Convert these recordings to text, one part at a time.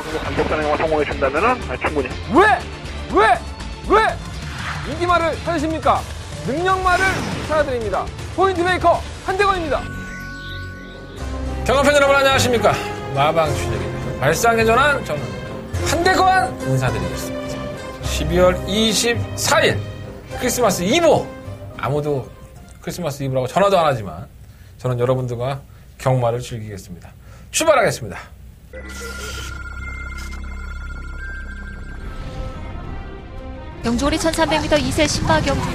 정도 단독 단행만 성공해 준다면은 충분히. 왜 인기말을 찾으십니까? 능력말을 찾아드립니다. 포인트 메이커 한대건입니다. 경험팬 여러분 안녕하십니까? 마방춘혁입니다. 발상의 전환 저는 한대건 인사드리겠습니다. 12월 24일 크리스마스 이브. 아무도 크리스마스 이브라고 전화도 안 하지만 저는 여러분들과 경마를 즐기겠습니다. 출발하겠습니다. 경주거리 1300m 2세 신마경주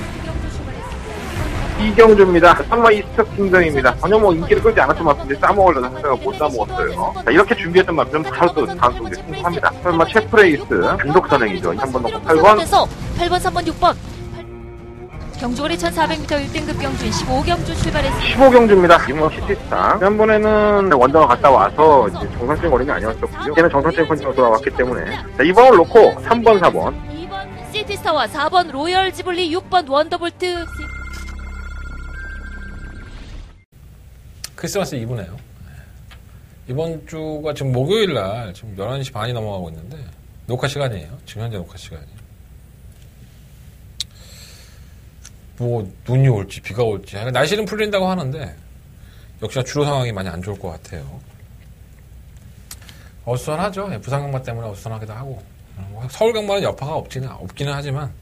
이경주입니다. 3마 이스터 킹덤입니다. 전혀 인기를 끌지 않았던 마필인데 싸먹으려다 하다가 못 싸먹었어요. 자, 이렇게 준비했던 마필은 바로 또 다음 경기에 승부합니다. 설마 체프레이스 단독 선행이죠. 한번 넣고 8번. 8번, 3번, 6번. 경주거리 1400m 1등급 경주인 15경주 출발했습니다. 15경주입니다. 이모 시티스타. 지난번에는 원정을 갔다 와서 이제 정상적인 거리는 아니었었고요. 이제는 정상적인 컨디션으로 돌아왔기 때문에. 자, 2번을 놓고 3번, 4번. 2번 시티스타와 4번 로열 지블리, 6번 원더볼트. 크리스마스 이브네요. 이번 주가 지금 목요일날 지금 11시 반이 넘어가고 있는데 녹화 시간이에요. 지금 현재 녹화 시간이. 뭐 눈이 올지 비가 올지 날씨는 풀린다고 하는데 역시나 주로 상황이 많이 안 좋을 것 같아요. 어수선하죠. 부산 경마 때문에 어수선하기도 하고 서울 경마는 여파가 없기는 하지만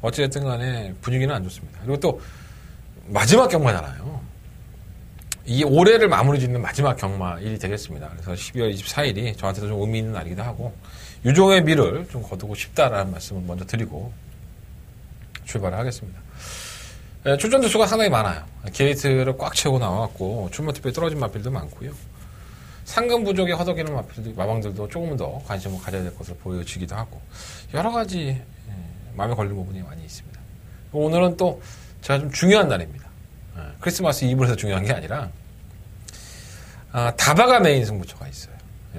어찌됐든 간에 분위기는 안 좋습니다. 그리고 또 마지막 경마잖아요. 이 올해를 마무리 짓는 마지막 경마일이 되겠습니다. 그래서 12월 24일이 저한테도 좀 의미 있는 날이기도 하고 유종의 미를 좀 거두고 싶다라는 말씀을 먼저 드리고 출발을 하겠습니다. 출전 두수가 상당히 많아요. 게이트를 꽉 채우고 나왔고 출마 투표에 떨어진 마필도 많고요. 상금 부족에 허덕이는 마방들도 조금 더 관심을 가져야 될 것으로 보여지기도 하고 여러 가지 마음에 걸리는 부분이 많이 있습니다. 오늘은 또 제가 좀 중요한 날입니다. 크리스마스 이브에서 중요한 게 아니라 다바가 메인 승부처가 있어요.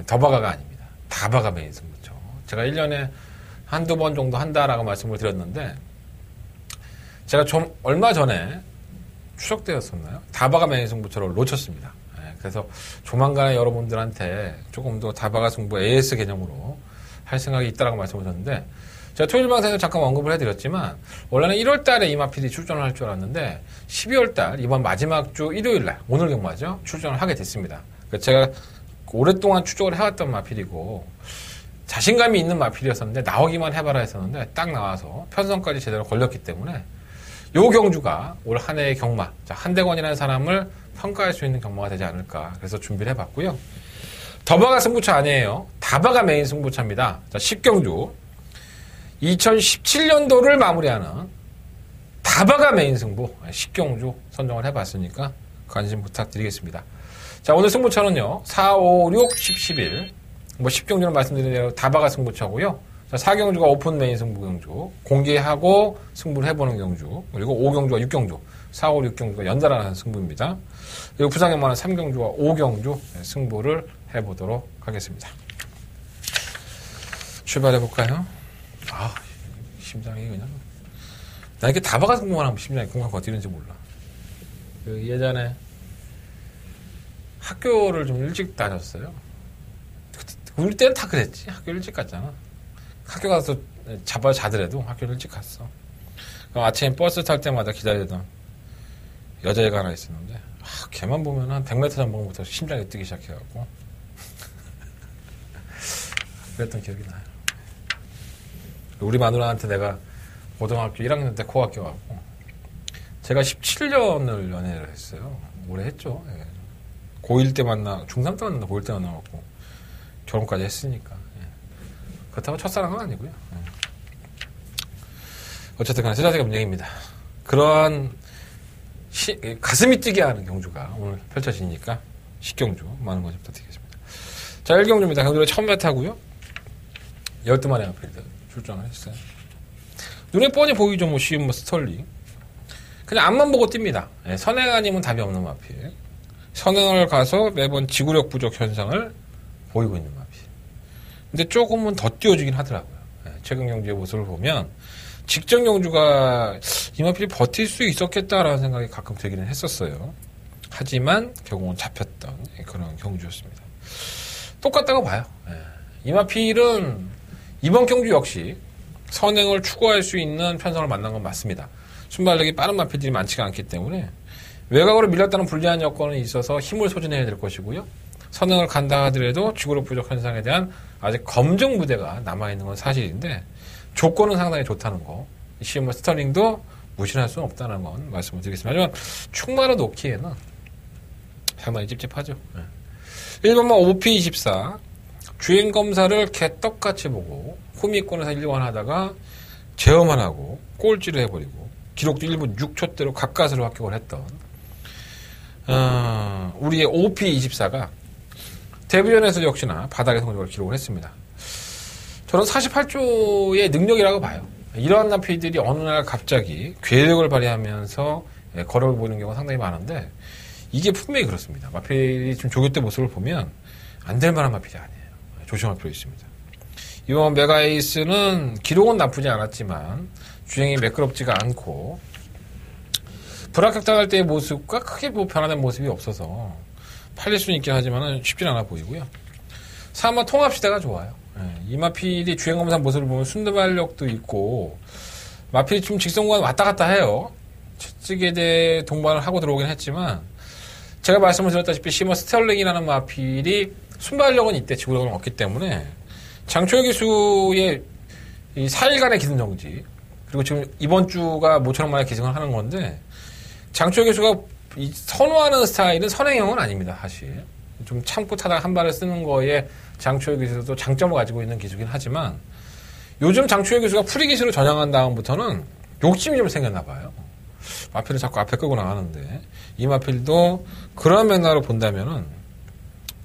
더바가가 아닙니다. 다바가 메인 승부처. 제가 1년에 한두 번 정도 한다라고 말씀을 드렸는데 제가 좀 얼마 전에 추석 때였었나요? 다바가 메인 승부처를 놓쳤습니다. 그래서 조만간에 여러분들한테 조금 더 다바가 승부 AS 개념으로 할 생각이 있다라고 말씀을 드렸는데 제가 토요일 방송에서 잠깐 언급을 해드렸지만 원래는 1월 달에 이마필이 출전을 할 줄 알았는데 12월 달 이번 마지막 주 일요일 날 오늘 경마죠. 출전을 하게 됐습니다. 제가 오랫동안 추적을 해왔던 마필이고 자신감이 있는 마필이었었는데 나오기만 해봐라 했었는데 딱 나와서 편성까지 제대로 걸렸기 때문에 요 경주가 올 한 해의 경마, 한대건이라는 사람을 평가할 수 있는 경마가 되지 않을까 그래서 준비를 해봤고요. 더바가 승부처 아니에요. 다바가 메인 승부처입니다. 자, 10경주 2017년도를 마무리하는 다바가 메인 승부 10경주 선정을 해봤으니까 관심 부탁드리겠습니다. 자, 오늘 승부처는요 4, 5, 6, 10, 11 뭐 10경주는 말씀드린 대로 다바가 승부처고요. 자, 4경주가 오픈 메인 승부 경주 공개하고 승부를 해보는 경주 그리고 5경주와 6경주 4, 5, 6경주가 연달아 승부입니다. 그리고 부산경마는 3경주와 5경주 승부를 해보도록 하겠습니다. 출발해볼까요? 심장이 그냥 나 이렇게 다바가 승부만 하면 심장이 공간 어디는지 몰라. 예전에 학교를 좀 일찍 다녔어요. 우리 때는 다 그랬지. 학교 일찍 갔잖아. 학교 가서 잡아 자더라도 학교를 일찍 갔어. 그럼 아침에 버스 탈 때마다 기다리던 여자애가 하나 있었는데 걔만 보면 한 100m 전방부터 심장이 뛰기 시작해갖고 그랬던 기억이 나요. 우리 마누라한테 내가 고등학교 1학년 때 코학교 왔고 제가 17년을 연애를 했어요. 오래 했죠. 예. 고1 때 만나 중3 때 만나 고1 때 만나갖고 결혼까지 했으니까 그렇다고 첫사랑은 아니고요. 어쨌든 간에 세자세가 문제입니다. 그러한 가슴이 뛰게 하는 경주가 오늘 펼쳐지니까 10경주 많은 관심 부탁드리겠습니다. 자, 1경주입니다. 경주를 처음 메타고요. 12마리 앞필드 출전을 했어요. 눈에 뻔히 보이죠. 뭐 쉬운 뭐 스털링. 그냥 앞만 보고 뜁니다. 선행 아니면 답이 없는 마필. 선행을 가서 매번 지구력 부족 현상을 보이고 있는 마필. 근데 조금은 더 띄워주긴 하더라고요. 최근 경주의 모습을 보면 직전 경주가 이 마필이 버틸 수 있었겠다라는 생각이 가끔 들기는 했었어요. 하지만 결국은 잡혔던 그런 경주였습니다. 똑같다고 봐요. 이마필은 이번 경주 역시 선행을 추구할 수 있는 편성을 만난 건 맞습니다. 순발력이 빠른 마필들이 많지가 않기 때문에 외곽으로 밀렸다는 불리한 여건이 있어서 힘을 소진해야 될 것이고요. 선행을 간다 하더라도 지구력 부족 현상에 대한 아직 검증 무대가 남아있는 건 사실인데 조건은 상당히 좋다는 거. 시머 스털링도 무시할 수는 없다는 건 말씀을 드리겠습니다. 하지만 충마를 놓기에는 상당히 찝찝하죠. 1번만 OP24 주행검사를 개떡같이 보고 후미권에서 1번 하다가 제어만 하고 꼴찌를 해버리고 기록도 1분 6초대로 가까스로 합격을 했던 우리의 OP24가 데뷔전에서 역시나 바닥의 성적을 기록을 했습니다. 저는 48조의 능력이라고 봐요. 이러한 마필들이 어느 날 갑자기 괴력을 발휘하면서 걸어를 보이는 경우가 상당히 많은데 이게 분명히 그렇습니다. 마필이 지금 조교 때 모습을 보면 안 될 만한 마필이 아니에요. 조심할 필요 있습니다. 이번 메가에이스는 기록은 나쁘지 않았지만 주행이 매끄럽지가 않고 불합격 당할 때의 모습과 크게 변화된 모습이 없어서 팔릴 수는 있긴 하지만 쉽진 않아 보이고요. 3번 통합시대가 좋아요. 이 마필이 주행검사 모습을 보면 순발력도 있고 마필이 좀 직선과 왔다 갔다 해요. 측에 대해 동반을 하고 들어오긴 했지만 제가 말씀을 드렸다시피 시머 스털링이라는 마필이 순발력은 있대 지구력은 없기 때문에 장초혁 기수의 이 4일간의 기승 정지 그리고 지금 이번 주가 모처럼 만에 기승을 하는 건데 장초혁 기수가 선호하는 스타일은 선행형은 아닙니다. 사실 좀 참고 타다가 한 발을 쓰는 거에 장초혁 기수도 장점을 가지고 있는 기수긴 하지만 요즘 장초혁 기수가 프리 기수로 전향한 다음부터는 욕심이 좀 생겼나 봐요. 마필을 자꾸 앞에 끌고 나가는데 이 마필도 그런 맥락으로 본다면은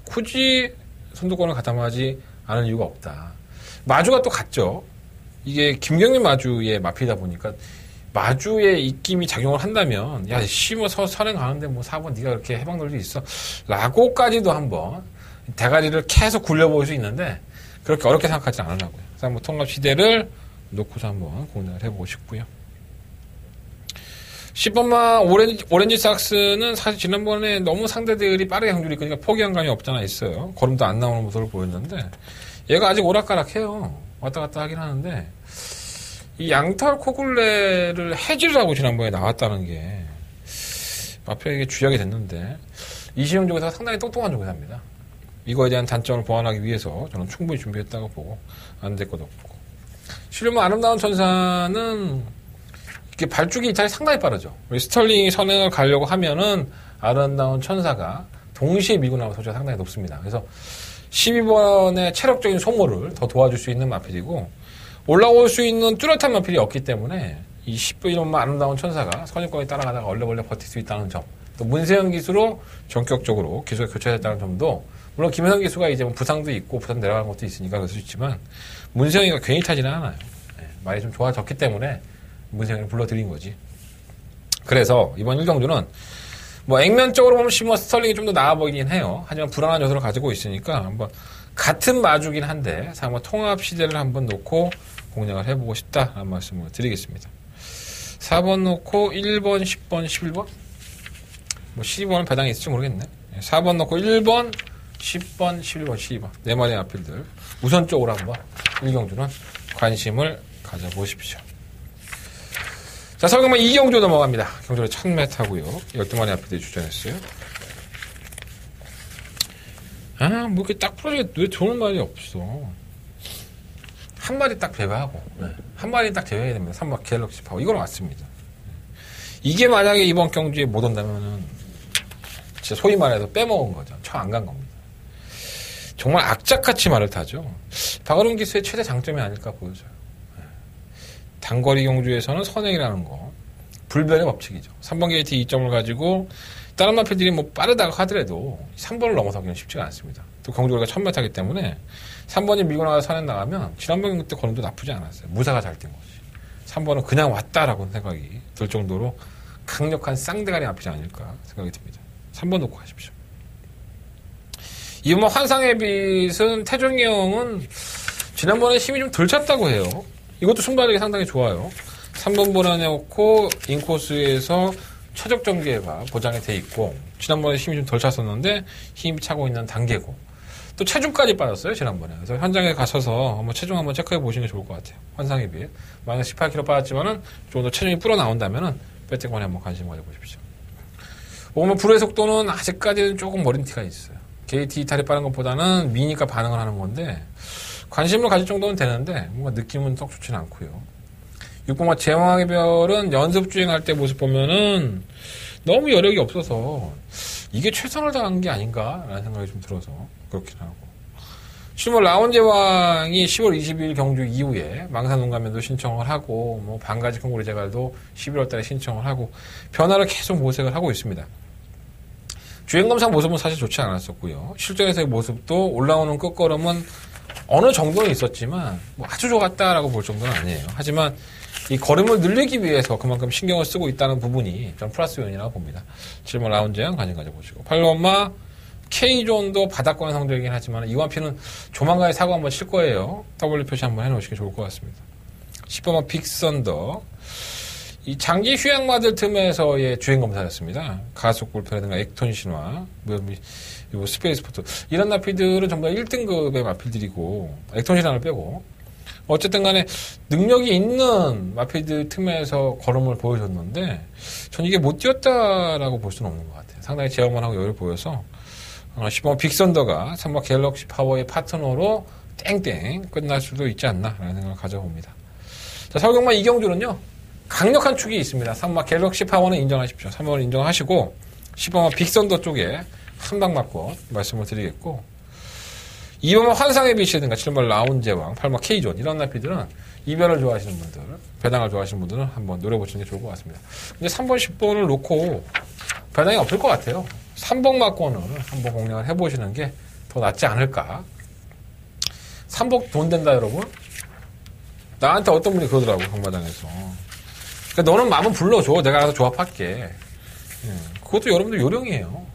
굳이 선두권을 가담하지 않을 이유가 없다. 마주가 또 같죠. 이게 김경민 마주의 마필이다 보니까 마주의 입김이 작용을 한다면 야 심어서 선행 가는데 뭐 4번 네가 그렇게 해방놀 수 있어 라고까지도 한번 대가리를 계속 굴려볼 수 있는데 그렇게 어렵게 생각하지 않으려고요. 그래서 한번 통합시대를 놓고서 한번 공략을 해보고 싶고요. 10번만 오렌지 삭스는 사실 지난번에 너무 상대들이 빠르게 경주를 이끄니까 포기한 감이 없잖아 있어요. 걸음도 안 나오는 모습을 보였는데 얘가 아직 오락가락해요. 왔다 갔다 하긴 하는데 이 양털 코굴레를 해지를 하고 지난번에 나왔다는 게 마피아에게 주역이 됐는데 이시영 조교사가 상당히 똑똑한 조교사입니다. 이거에 대한 단점을 보완하기 위해서 저는 충분히 준비했다고 보고 안 될 것도 없고 실은 아름다운 천사는 이게 발주기 이탈이 상당히 빠르죠. 스털링이 선행을 가려고 하면은 아름다운 천사가 동시에 밀고 나올 소지가 상당히 높습니다. 그래서 12번의 체력적인 소모를 더 도와줄 수 있는 마필이고 올라올 수 있는 뚜렷한 마필이 없기 때문에 이 10번만 아름다운 천사가 선입권에 따라가다가 얼레벌레 버틸 수 있다는 점 또 문세영 기수로 전격적으로 기수가 교체됐다는 점도 물론 김혜성 기수가 이제 뭐 부상도 있고 부상 내려가는 것도 있으니까 그럴 수 있지만 문세영이가 괜히 타지는 않아요. 말이 좀 좋아졌기 때문에 문세영을 불러드린 거지. 그래서 이번 1경주는 뭐 액면적으로 보면 시머 스털링이 좀 더 나아 보이긴 해요. 하지만 불안한 요소를 가지고 있으니까 한번 같은 마주긴 한데 한번 통합 시대를 한번 놓고 공략을 해보고 싶다라는 말씀을 드리겠습니다. 4번 놓고 1번, 10번, 11번? 뭐 12번은 배당이 있을지 모르겠네. 4번 놓고 1번, 10번, 11번, 12번. 네 마리의 아필들. 우선적으로 한번 1경주는 관심을 가져보십시오. 자, 설경만 2경주 넘어갑니다. 경주를 1000m고요. 12마리 아필들이 주전했어요. 뭐 이렇게 딱 풀어지게 왜 좋은 말이 없어. 한 마리 딱 제외하고, 한 마리 딱 제외해야 됩니다. 3번 갤럭시 파워. 이건 맞습니다. 이게 만약에 이번 경주에 못 온다면은, 진짜 소위 말해서 빼먹은 거죠. 쳐 안 간 겁니다. 정말 악착같이 말을 타죠. 박어름 기수의 최대 장점이 아닐까 보여져요. 단거리 경주에서는 선행이라는 거. 불변의 법칙이죠. 3번 게이트 2점을 가지고, 다른 마필들이 뭐 빠르다고 하더라도 3번을 넘어서기는 쉽지가 않습니다. 또 경주거리가 1000m이기 때문에 3번이 밀고 나가서 선행 나가면 지난번 그때 걸음도 나쁘지 않았어요. 무사가 잘 뛴 거지. 3번은 그냥 왔다라고 생각이 들 정도로 강력한 쌍대가리 앞이지 아닐까 생각이 듭니다. 3번 놓고 가십시오. 이번 환상의 빛은 태종이 형은 지난번에 힘이 좀 덜 찼다고 해요. 이것도 순발력이 상당히 좋아요. 3번 보내놓고 인코스에서 최적 전개가 보장이 돼 있고 지난번에 힘이 좀 덜 찼었는데 힘이 차고 있는 단계고 또 체중까지 빠졌어요, 지난번에. 그래서 현장에 가셔서 한번 체중 한번 체크해 보시는 게 좋을 것 같아요. 환상에 비해. 만약 18kg 빠졌지만은 좀 더 체중이 불어 나온다면은 배트권에 한번 관심 가져보십시오. 오늘 불의 속도는 아직까지는 조금 머린 티가 있어요. 게이트 이탈이 빠른 것보다는 미니까 반응을 하는 건데, 관심을 가질 정도는 되는데, 뭔가 느낌은 썩 좋지는 않고요. 6번마 제왕의 별은 연습 주행할 때 모습 보면은 너무 여력이 없어서 이게 최선을 다한 게 아닌가라는 생각이 좀 들어서 그렇긴 하고. 7번 라운제왕이 10월 20일 경주 이후에 망산농가면도 신청을 하고, 뭐 반가지 큰고리 제갈도 11월 달에 신청을 하고, 변화를 계속 모색을 하고 있습니다. 주행검사 모습은 사실 좋지 않았었고요. 실전에서의 모습도 올라오는 끝걸음은 어느 정도는 있었지만, 뭐 아주 좋았다라고 볼 정도는 아니에요. 하지만 이 걸음을 늘리기 위해서 그만큼 신경을 쓰고 있다는 부분이 전 플러스 요인이라고 봅니다. 7번 라운제왕 관심 가져보시고. 8번마 K존도 바닥권 성적이긴 하지만 이완피는 조만간에 사고 한번 칠 거예요. W 표시 한번 해놓으시기 좋을 것 같습니다. 10번마 빅선더. 이 장기 휴양마들 틈에서의 주행검사였습니다. 가속 골프라든가 액톤 신화, 뭐 스페이스포트. 이런 마필들은 전부 다 1등급의 마필들이고, 액톤 신화를 빼고, 어쨌든 간에 능력이 있는 마필들 틈에서 걸음을 보여줬는데, 전 이게 못 뛰었다라고 볼 수는 없는 것 같아요. 상당히 제어만하고 여유를 보여서, 10번 빅선더가 3번 갤럭시 파워의 파트너로 땡땡 끝날 수도 있지 않나라는 생각을 가져봅니다. 자, 서울경마 이경주는요, 강력한 축이 있습니다. 3번 갤럭시 파워는 인정하십시오. 3번을 인정하시고, 10번 빅선더 쪽에 한 방 맞고 말씀을 드리겠고, 2번 환상의 빛이든가 7번 라운제왕, 8번 K존 이런 나피들은 이별을 좋아하시는 분들, 배당을 좋아하시는 분들은 한번 노려보시는 게 좋을 것 같습니다. 근데 3번, 10번을 놓고 배당이 없을 것 같아요. 3번 막권을 한번 공략을 해보시는 게 더 낫지 않을까. 3번 돈 된다 여러분. 나한테 어떤 분이 그러더라고 경마장에서. 그러니까 너는 마음은 불러줘. 내가 알아서 조합할게. 그것도 여러분들 요령이에요.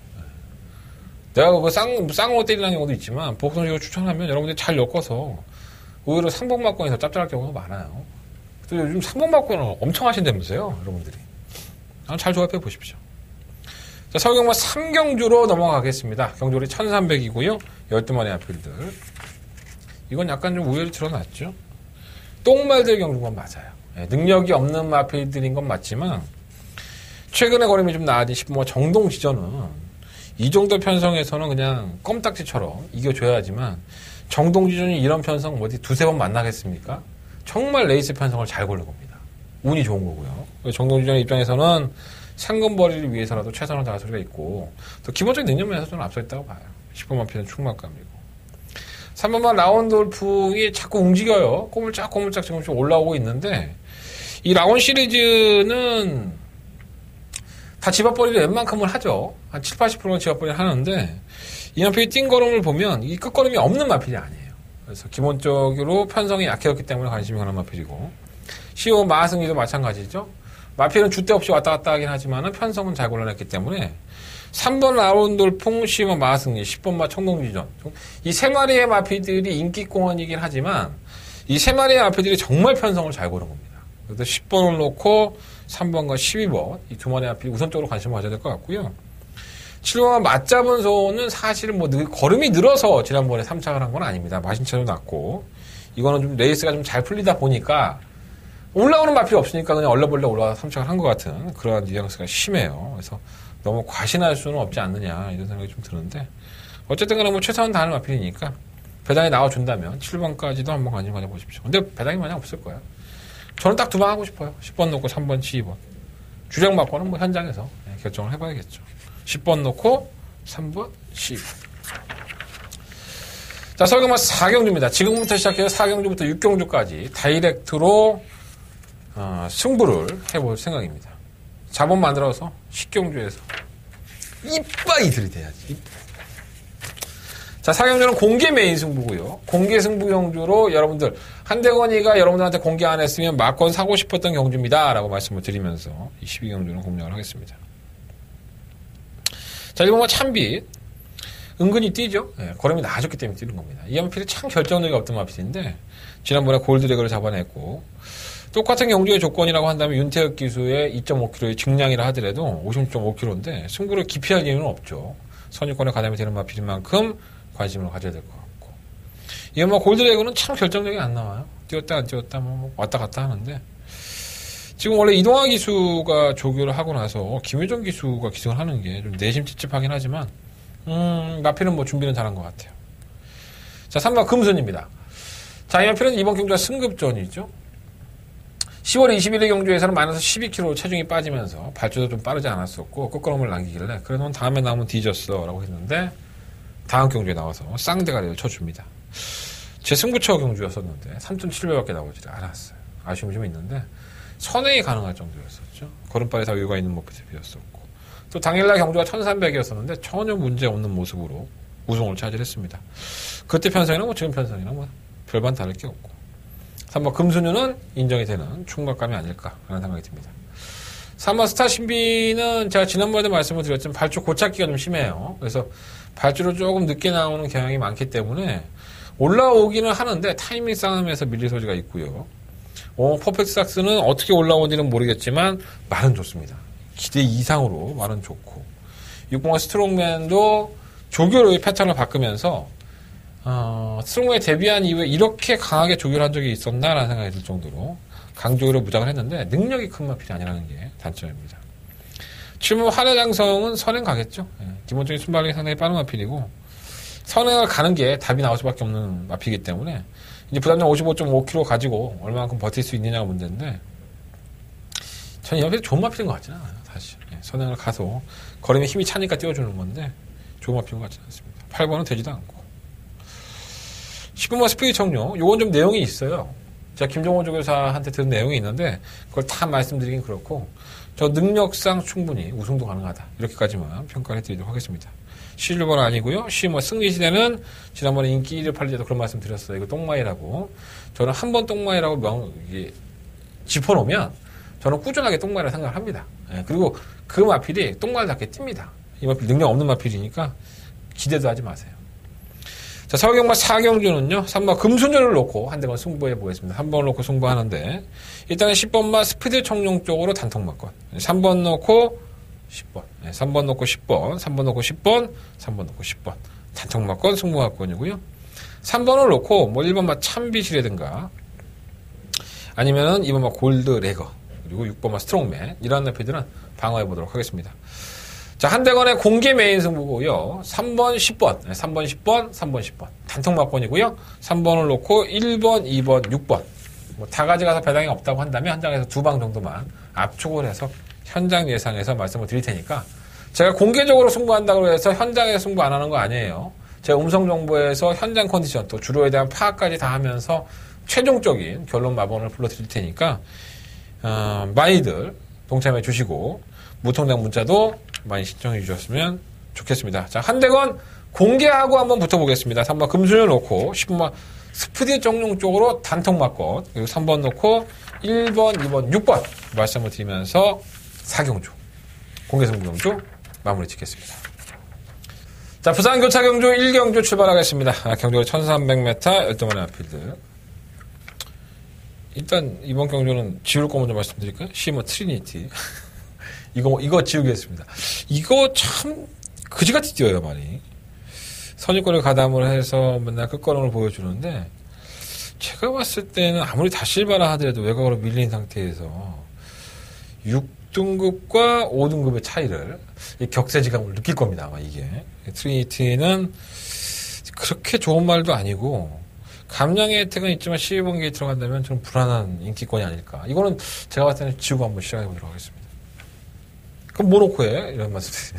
내가 그거 쌍으로 때리는 경우도 있지만 복선식으로 추천하면 여러분들이 잘 엮어서 오히려 3번 막권이 더 짭짤할 경우가 많아요. 또 요즘 3번 막권을 엄청 하신다면서요, 여러분들이. 잘 조합해 보십시오. 자, 서울경마 3경주로 넘어가겠습니다. 경주리 1300이고요. 12마리 앞필들. 이건 약간 좀 우열이 드러났죠. 똥말들 경주인 건 맞아요. 능력이 없는 마필들인 건 맞지만 최근에 걸음이 좀 나아진 10번 정동 지전은 이 정도 편성에서는 그냥 껌딱지처럼 이겨줘야지만 정동 지전이 이런 편성 어디 두세 번 만나겠습니까? 정말 레이스 편성을 잘 고른 겁니다. 운이 좋은 거고요. 정동 지전의 입장에서는 상금벌이를 위해서라도 최선을 다할 소리가 있고 또 기본적인 능력 면에서 저는 앞서 있다고 봐요. 10번만 피는 충만감이고 3번만 라운돌풍이 자꾸 움직여요. 꼬물짝 지금씩 올라오고 있는데 이 라운 시리즈는 다 집합벌이를 웬만큼은 하죠. 한 7, 80%는 집합벌이를 하는데 이 마필이 뛴 걸음을 보면 이 끝걸음이 없는 마필이 아니에요. 그래서 기본적으로 편성이 약해졌기 때문에 관심이 가는 마필이고 15번 마승리도 마찬가지죠. 마필은 줏대 없이 왔다 갔다 하긴 하지만 편성은 잘 골라냈기 때문에 3번 라운돌풍, 10번 마승리, 10번 마 청동지전 이 세 마리의 마필들이 인기공원이긴 하지만 이 세 마리의 마필들이 정말 편성을 잘 고른 겁니다. 그래서 10번을 놓고 3번과 12번 이 두 마리 앞이 우선적으로 관심을 가져야 될 것 같고요. 7번과 맞잡은 소는 사실은 뭐 걸음이 늘어서 지난번에 3착을 한 건 아닙니다. 마신차도 났고 이거는 좀 레이스가 좀 잘 풀리다 보니까 올라오는 마필이 없으니까 그냥 얼레벌레 올라와서 3착을 한 것 같은 그러한 뉘앙스가 심해요. 그래서 너무 과신할 수는 없지 않느냐 이런 생각이 좀 드는데 어쨌든 간에 뭐 최선을 다하는 마필이니까 배당이 나와준다면 7번까지도 한번 관심 가져보십시오. 근데 배당이 많이 없을 거예요. 저는 딱 두 방 하고 싶어요. 10번 놓고 3번, 12번. 주력 막고는 뭐 현장에서 결정을 해봐야겠죠. 10번 놓고 3번, 12번. 자, 서울경마 4경주입니다. 지금부터 시작해서 4경주부터 6경주까지 다이렉트로 승부를 해볼 생각입니다. 자본 만들어서 10경주에서 이빠이 들이대야지. 자, 4경주는 공개 메인 승부고요. 공개 승부 경주로 여러분들 한대건이가 여러분들한테 공개 안 했으면 막권 사고 싶었던 경주입니다. 라고 말씀을 드리면서 이 12경주는 공략을 하겠습니다. 자, 1번과 참빛. 은근히 뛰죠. 네, 걸음이 나아졌기 때문에 뛰는 겁니다. 이 마필이 참 결정력이 없던 마필인데 지난번에 골드레거를 잡아냈고 똑같은 경주의 조건이라고 한다면 윤태혁 기수의 2.5kg의 증량이라 하더라도 50.5kg인데 승부를 기피할 이유는 없죠. 선유권에 가담이 되는 마필인 만큼 관심을 가져야 될 것 같고. 이게 뭐 골드레고는 참 결정력이 안 나와요. 뛰었다 안 뛰었다 뭐 왔다 갔다 하는데 지금 원래 이동화 기수가 조교를 하고 나서 김효정 기수가 기승을 하는 게 좀 내심 찝찝하긴 하지만 마필은 뭐 준비는 잘한 것 같아요. 자, 3번 금순입니다. 자, 이 마필은 이번 경주가 승급전이죠. 10월 21일 경주에서는 마이너스 12kg 체중이 빠지면서 발주도 좀 빠르지 않았었고 끝걸음을 남기길래 그래 넌 다음에 나오면 뒤졌어 라고 했는데 다음 경주에 나와서 쌍대가리를 쳐줍니다. 제 승부처 경주였었는데 3,700밖에 나오지 않았어요. 아쉬움이 좀 있는데 선행이 가능할 정도였었죠. 걸음발에 다 여유가 있는 모습이었었고 또 당일날 경주가 1,300이었었는데 전혀 문제 없는 모습으로 우승을 차지했습니다. 그때 편성이랑 뭐 지금 편성이랑 뭐 별반 다를 게 없고 3번 금수녀는 인정이 되는 충격감이 아닐까 하는 생각이 듭니다. 3번 스타 신비는 제가 지난번에도 말씀을 드렸지만 발주 고착기가 좀 심해요. 그래서 발주로 조금 늦게 나오는 경향이 많기 때문에 올라오기는 하는데 타이밍 싸움에서 밀릴 소지가 있고요. 퍼펙트 삭스는 어떻게 올라오는지는 모르겠지만 말은 좋습니다. 기대 이상으로 말은 좋고 6번 스트롱맨도 조교로의 패턴을 바꾸면서 스트롱맨에 데뷔한 이후에 이렇게 강하게 조교를 한 적이 있었나라는 생각이 들 정도로 강조교로 무장을 했는데 능력이 큰 마필이 아니라는 게 단점입니다. 7번 한해장성은 선행 가겠죠. 기본적인 순발력이 상당히 빠른 마필이고 선행을 가는 게 답이 나올 수밖에 없는 마필이기 때문에 이제 부담량 55.5kg 가지고 얼마만큼 버틸 수 있느냐가 문제인데 저는 옆에서 좋은 마필인 것 같지는 않아요. 사실 선행을 가서 걸음에 힘이 차니까 띄워주는 건데 좋은 마필인 것 같지는 않습니다. 8번은 되지도 않고 10번만 스피릿 청룡 요건 좀 내용이 있어요. 제가 김종호 조교사한테 들은 내용이 있는데 그걸 다 말씀드리긴 그렇고 저 능력상 충분히 우승도 가능하다 이렇게까지만 평가를 해드리도록 하겠습니다. 실버는 아니고요. 승리시대는 지난번에 인기 1위 팔릴 때도 그런 말씀 드렸어요. 이거 똥마이라고. 저는 한 번 똥마이라고 짚어놓으면 저는 꾸준하게 똥마이라고 생각을 합니다. 그리고 그 마필이 똥마이답게 띱니다. 이 마필 능력 없는 마필이니까 기대도 하지 마세요. 자, 서울경마 4경주는요. 3번 금수녀를 놓고 한 대만 승부해 보겠습니다. 3번을 놓고 승부하는데 일단은 10번만 스피드 청룡 쪽으로 단통 맞건 3번 놓고 10번 3번 놓고 10번 3번 놓고 10번 3번 놓고 10번 단통 맞건 승부 맞건이고요. 3번을 놓고 뭐 1번만 참비시라든가 아니면은 2번만 골드 레거 그리고 6번만 스트롱맨 이런 마필들은 방어해 보도록 하겠습니다. 자, 한대건의 공개 메인 승부고요. 3번, 10번. 3번, 10번, 3번, 10번. 단통 막번이고요. 3번을 놓고 1번, 2번, 6번. 뭐 다 가져가서 배당이 없다고 한다면 한 장에서 2방 정도만 압축을 해서 현장 예상해서 말씀을 드릴 테니까 제가 공개적으로 승부한다고 해서 현장에서 승부 안 하는 거 아니에요. 제가 음성 정보에서 현장 컨디션 또 주로에 대한 파악까지 다 하면서 최종적인 결론 마번을 불러드릴 테니까 많이들 동참해 주시고 무통장 문자도 많이 신청해 주셨으면 좋겠습니다. 자, 한대건 공개하고 한번 붙어보겠습니다. 3번 금수녀 놓고 10번 스피드 정룡 쪽으로 단통 맞건 그리고 3번 놓고 1번, 2번, 6번 말씀을 드리면서 4경주 공개승부 경주 마무리 짓겠습니다. 자, 부산 교차 경주 1경주 출발하겠습니다. 경주가 1300m 12번의 마필들. 일단 이번 경주는 지울 거 먼저 말씀드릴까요? 시머 트리니티. 이거 지우겠습니다. 이거 참 그지같이 뛰어요, 많이. 선입권을 가담을 해서 맨날 끝걸음을 보여주는데 제가 봤을 때는 아무리 다실바라 하더라도 외곽으로 밀린 상태에서 6등급과 5등급의 차이를 격세지감을 느낄 겁니다, 아마 이게. 트리니티는 그렇게 좋은 말도 아니고 감량의 혜택은 있지만 12번 게이트로 간다면 좀 불안한 인기권이 아닐까. 이거는 제가 봤을 때는 지우고 한번 시작해 보도록 하겠습니다. 그럼 뭐 놓고 해? 이런 말씀.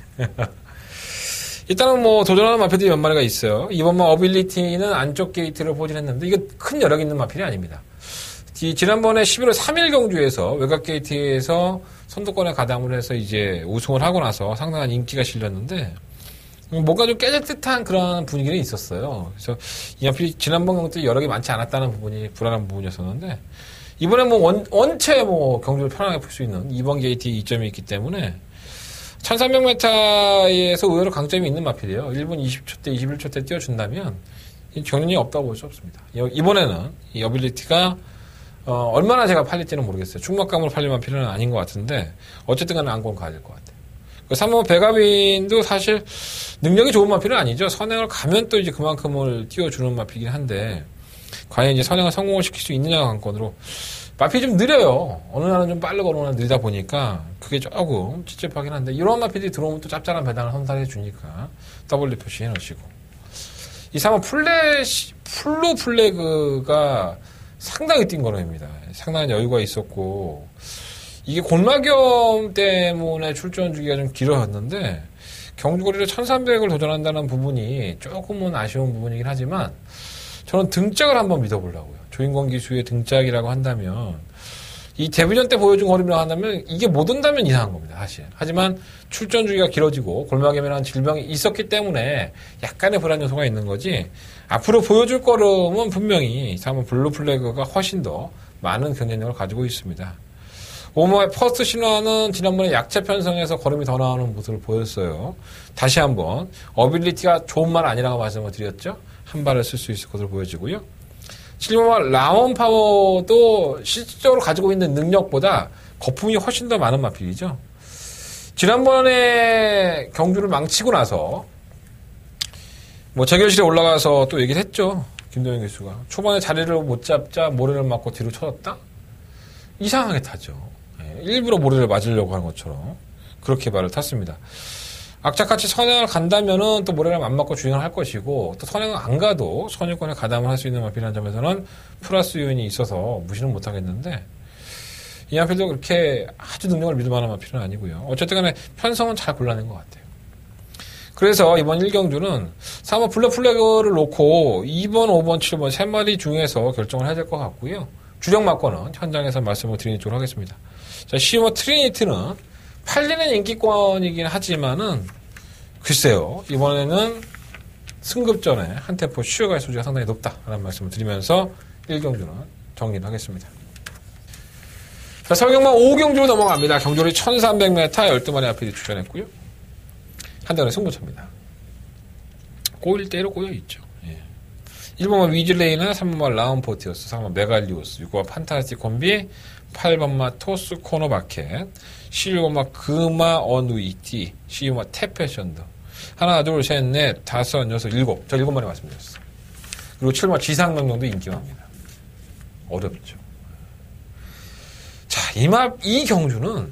일단은 뭐 도전하는 마필들이 몇 마리가 있어요. 이번만 어빌리티는 안쪽 게이트를 포진했는데 이거 큰 여력 있는 마필이 아닙니다. 지난번에 11월 3일 경주에서 외곽 게이트에서 선두권에 가담을 해서 이제 우승을 하고 나서 상당한 인기가 실렸는데 뭔가 좀 깨질 듯한 그런 분위기는 있었어요. 그래서 이 마필이 지난번 경주 때 여력이 많지 않았다는 부분이 불안한 부분이었었는데 이번에 뭐 원체 뭐 경주를 편하게 풀 수 있는 2번 게이트 이점이 있기 때문에 1300m에서 의외로 강점이 있는 마필이에요. 1분 20초 때, 21초 때 띄워준다면 경륜이 없다고 볼 수 없습니다. 이번에는 이 어빌리티가 얼마나 제가 팔릴지는 모르겠어요. 충막감으로 팔릴 마필은 아닌 것 같은데 어쨌든 간에 안건 가야 될 것 같아요. 3번 배가빈도 사실 능력이 좋은 마필은 아니죠. 선행을 가면 또 이제 그만큼을 띄워주는 마필이긴 한데, 과연 이제 선행을 성공을 시킬 수 있느냐가 관건으로, 마필이 좀 느려요. 어느 날은 좀 빠르고 어느 날은 느리다 보니까, 그게 조금 찝찝하긴 한데, 이런 마필이 들어오면 또 짭짤한 배당을 선사해 주니까, W 표시해 놓으시고. 이 3번 풀로 플래그가 상당히 뛴 거로입니다. 상당한 여유가 있었고, 이게 골마겸 때문에 출전 주기가 좀 길어졌는데, 경주거리로 1300을 도전한다는 부분이 조금은 아쉬운 부분이긴 하지만, 저는 등짝을 한번 믿어보려고요. 조인권 기수의 등짝이라고 한다면, 이 데뷔전 때 보여준 거리라고 한다면, 이게 못 온다면 이상한 겁니다, 사실. 하지만 출전 주기가 길어지고, 골마겸이라는 질병이 있었기 때문에, 약간의 불안 요소가 있는 거지, 앞으로 보여줄 거름은 분명히, 3번 블루 플래그가 훨씬 더 많은 경쟁력을 가지고 있습니다. 오머의 퍼스트 신화는 지난번에 약체 편성에서 걸음이 더 나오는 모습을 보였어요. 다시 한번 어빌리티가 좋은 말 아니라고 말씀을 드렸죠. 한 발을 쓸 수 있을 것으로 보여지고요. 7번의 라온 파워도 실질적으로 가지고 있는 능력보다 거품이 훨씬 더 많은 마필이죠. 지난번에 경주를 망치고 나서 뭐 재결실에 올라가서 또 얘기를 했죠. 김동현 교수가 초반에 자리를 못 잡자 모래를 맞고 뒤로 쳐졌다. 이상하게 타죠. 일부러 모래를 맞으려고 하는 것처럼 그렇게 발을 탔습니다. 악착같이 선행을 간다면은 또 모래를 안 맞고 주행을 할 것이고 또 선행을 안 가도 선유권에 가담을 할 수 있는 마필이라는 점에서는 플러스 요인이 있어서 무시는 못 하겠는데 이 마필도 그렇게 아주 능력을 믿을 만한 마필은 아니고요. 어쨌든 간에 편성은 잘 골라낸 것 같아요. 그래서 이번 1경주는 3번 블랙 플래그를 놓고 2번, 5번, 7번 3마리 중에서 결정을 해야 될 것 같고요. 주력 막권은 현장에서 말씀을 드리는 쪽으로 하겠습니다. 자, 시모 트리니티는 팔리는 인기권이긴 하지만은 글쎄요. 이번에는 승급전에 한 템포 쉬어갈 소지가 상당히 높다라는 말씀을 드리면서 1경주는 정리를 하겠습니다. 자, 설경만 5경주로 넘어갑니다. 경주리 1300m 12마리 앞에 출전했고요. 한대간의 승부차입니다. 꼬일 대로 꼬여있죠. 1번만 위즐레이나 3번만 라운포티어스, 3번만 메갈리오스, 6번만 판타스틱 콤비, 8번만 토스 코너바켓, 11번만 그마 어누이티, 12번만 태페션드. 하나, 둘, 셋, 넷, 다섯, 여섯, 일곱. 저 7마리 말씀드렸어요. 그리고 7번만 지상명령도 인기합니다. 어렵죠. 자, 이 경주는